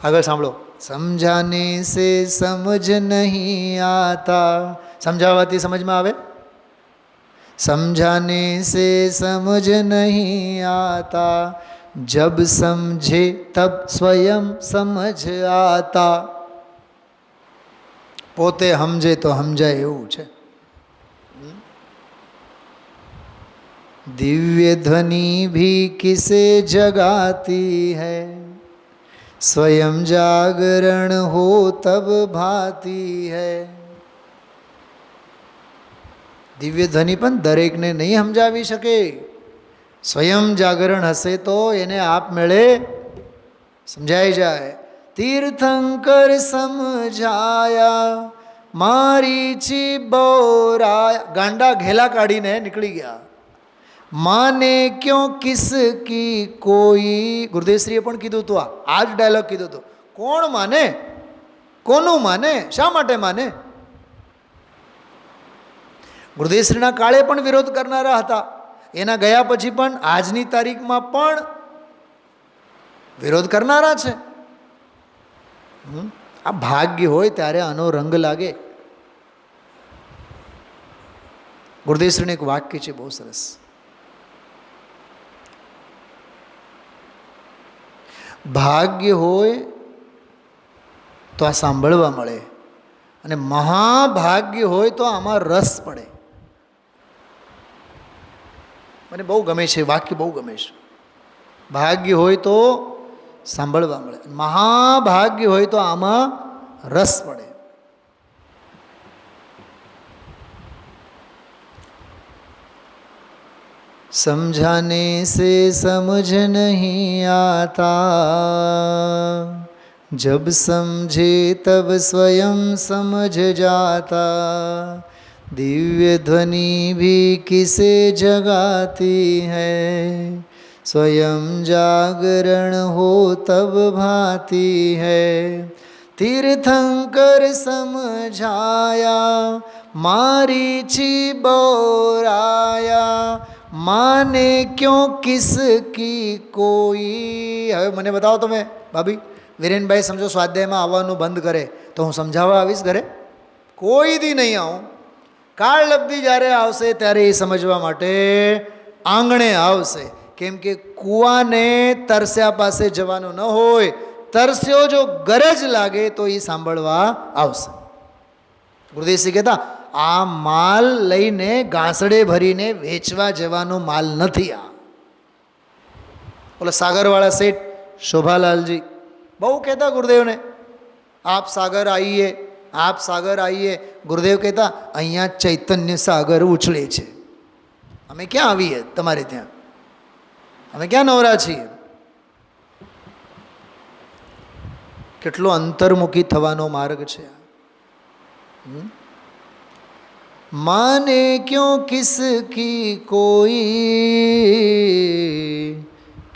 આગળ સાંભળો. સમજાને સે સમજ નહીં આતા. સમજાવવાથી સમજમાં આવે? સમજાને સે સમજ નહીં આતા, જબ સમझे તબ સ્વયં સમજ આતા. પોતે સમજે તો સમજાય એવું છે. दिव्य ध्वनि भी किसे जगाती है, स्वयं जागरण हो तब भाती है. દિવ્ય ધ્વનિ પણ દરેકને નહીં સમજાવી શકે. સ્વયં જાગરણ હશે તો એને આપમેળે સમજાઈ જાય. તીર્થંકર સમજાયા મારીચી બોરાયા. ગાંડા ઘેલા કાઢીને નીકળી ગયા. માને ક્યો કિસકી કોઈ. ગુરુદેવશ્રીએ પણ કીધું હતું, આ જ ડાયલોગ કીધું હતું. કોણ માને? કોનું માને? શા માટે માને? ગુરુદેવશ્રીના કાળે પણ વિરોધ કરનારા હતા, એના ગયા પછી પણ આજની તારીખમાં પણ વિરોધ કરનારા છે. આ ભાગ્ય હોય ત્યારે આનો રંગ લાગે. ગુરુદેવશ્રીનું એક વાક્ય છે બહુ સરસ. ભાગ્ય હોય તો આ સાંભળવા મળે, અને મહાભાગ્ય હોય તો આમાં રસ પડે. મને બહુ ગમે છે વાક્ય, બહુ ગમે છે. ભાગ્ય હોય તો સાંભળવા મળે, મહાભાગ્ય હોય તો આમાં રસ પડે. समझाने से समझ नहीं आता, जब समझे तब स्वयं समझ जाता, दिव्य ध्वनि भी किसे जगाती है, स्वयं जागरण हो तब भाती है. तीर्थंकर समझाया मारीची बोराया माने क्यों किसकी कोई. હવે મને બતાવો તમે ભાભી, વિરેનભાઈ સમજો સ્વાધ્યાયમાં આવવાનું બંધ કરે તો હું સમજાવવા આવીશ ઘરે? કોઈ દી નહીં આવું. કાળ લબ્ધી જ્યારે આવશે ત્યારે એ સમજવા માટે આંગણે આવશે. કેમ કે કૂવાને તરસ્યા પાસે જવાનું ન હોય, તરસ્યો જો ગરજ લાગે તો એ સાંભળવા આવશે. ગુરુદેવશ્રી કહેતા આ માલ લઈને ઘાસડે ભરીને વેચવા જવાનો માલ નથી. આ ઓલા સાગરવાળા શેઠ શોભાલાલજી બહુ કહેતા ગુરુદેવને, આપ સાગર આવીએ, આપ સાગર આવીએ. ગુરુદેવ કહેતા અહીંયા ચૈતન્ય સાગર ઉછળે છે, અમે ક્યાં આવીએ તમારે ત્યાં, અમે ક્યાં નવરા છીએ. કેટલો અંતર્મુખી થવાનો માર્ગ છે. माने क्यों किसकी कोई,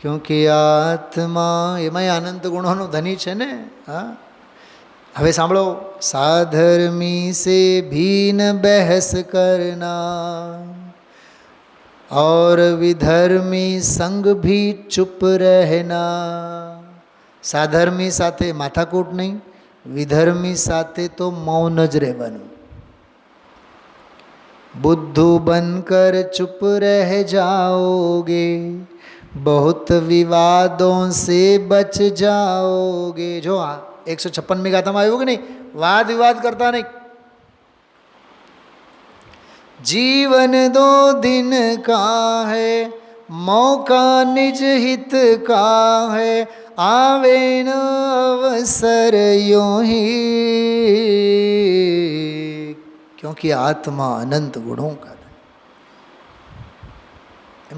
क्योंकि आत्मा એમાંય આનંદ ગુણોનો ધની છે ને. હા, હવે સાંભળો. સાધર્મી સે भी न बहस करना और विधर्मी संग भी चुप रहना. સાધર્મી સાથે માથાકૂટ નહીં, વિધર્મી સાથે તો મૌન જ રહેવાનું. बुद्धू बनकर चुप रह जाओगे, बहुत विवादों से बच जाओगे. जो 156મી ગાથામાં આવ્યું કે નહીં, વાદ વિવાદ કરતા નહીં. जीवन दो दिन का है, मौका निज हित का है, आवे न अवसर यूं ही, क्योंकि आत्मा अनंत गुणों का.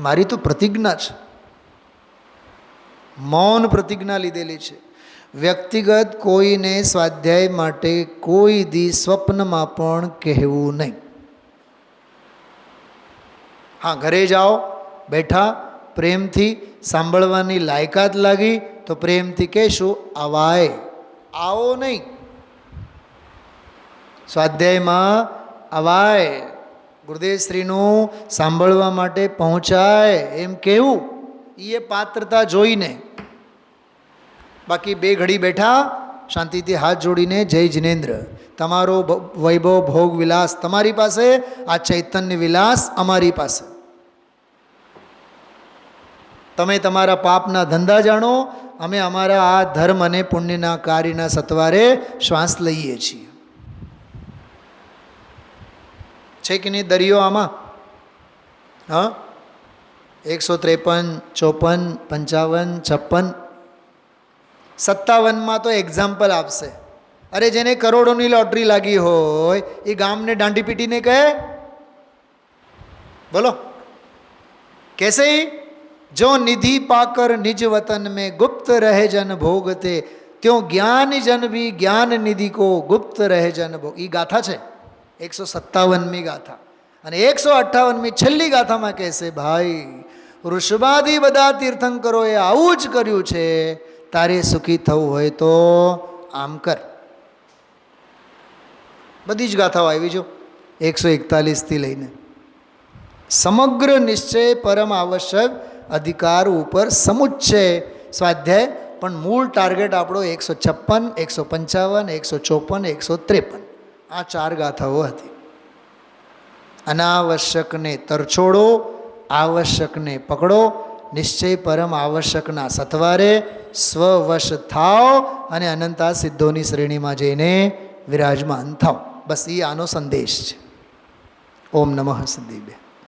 મારી તો પ્રતિજ્ઞા છે, મૌન પ્રતિજ્ઞા લીધેલી છે. વ્યક્તિગત કોઈને સ્વાધ્યાય માટે કોઈ દી સ્વપ્નમાં પણ કહેવું નહીં. હા, ઘરે જાઓ, બેઠા પ્રેમથી સાંભળવાની લાયકાત લાગી તો પ્રેમથી કહેશું આવાય, આવો નહીં. સ્વાધ્યાયમાં આવાય, ગુરુદેવશ્રીનું સાંભળવા માટે પહોંચાય એમ કહેવું, એ પાત્રતા જોઈને. બાકી બે ઘડી બેઠા શાંતિથી હાથ જોડીને જય જિનેન્દ્ર, તમારો વૈભવ ભોગ વિલાસ તમારી પાસે, આ ચૈતન્ય વિલાસ અમારી પાસે. તમે તમારા પાપના ધંધા જાણો, અમે અમારા આ ધર્મ અને પુણ્યના કાર્યના સત્વારે શ્વાસ લઈએ છીએ. છે કે નહીં દરિયો આમાં? હા, 153, 54, 55, 56, 57માં તો એક્ઝામ્પલ આપશે. અરે જેને કરોડોની લોટરી લાગી હોય એ ગામને દાંડી પીટીને કહે, બોલો कैसे ही जो निधि पाकर निज वतन में गुप्त रहे जन भोगते, त्यों ज्ञान जन भी ज्ञान निधि को गुप्त रहे जन भोग. એ ગાથા છે 157મી ગાથા. અને 158મી છેલ્લી ગાથામાં કહેશે, ભાઈ વૃષભાદી બધા તીર્થંકરોએ આવું જ કર્યું છે, તારે સુખી થવું હોય તો આમ કર. બધી જ ગાથાઓ આવી જો 141થી લઈને. સમગ્ર નિશ્ચય પરમ આવશ્યક અધિકાર ઉપર સમુચ્ચય સ્વાધ્યાય, પણ મૂળ ટાર્ગેટ આપણો 156, 155, 154, 153 આ 4 ગાથાઓ હતી. અનાવશ્યકને તરછોડો, આવશ્યકને પકડો, નિશ્ચય પરમ આવશ્યકના સત્વારે સ્વવશ થાઓ અને અનંતા સિદ્ધોની શ્રેણીમાં જઈને વિરાજમાન થાઓ. બસ એ આનો સંદેશ છે. ઓમ નમઃ સિદ્ધિભ્ય.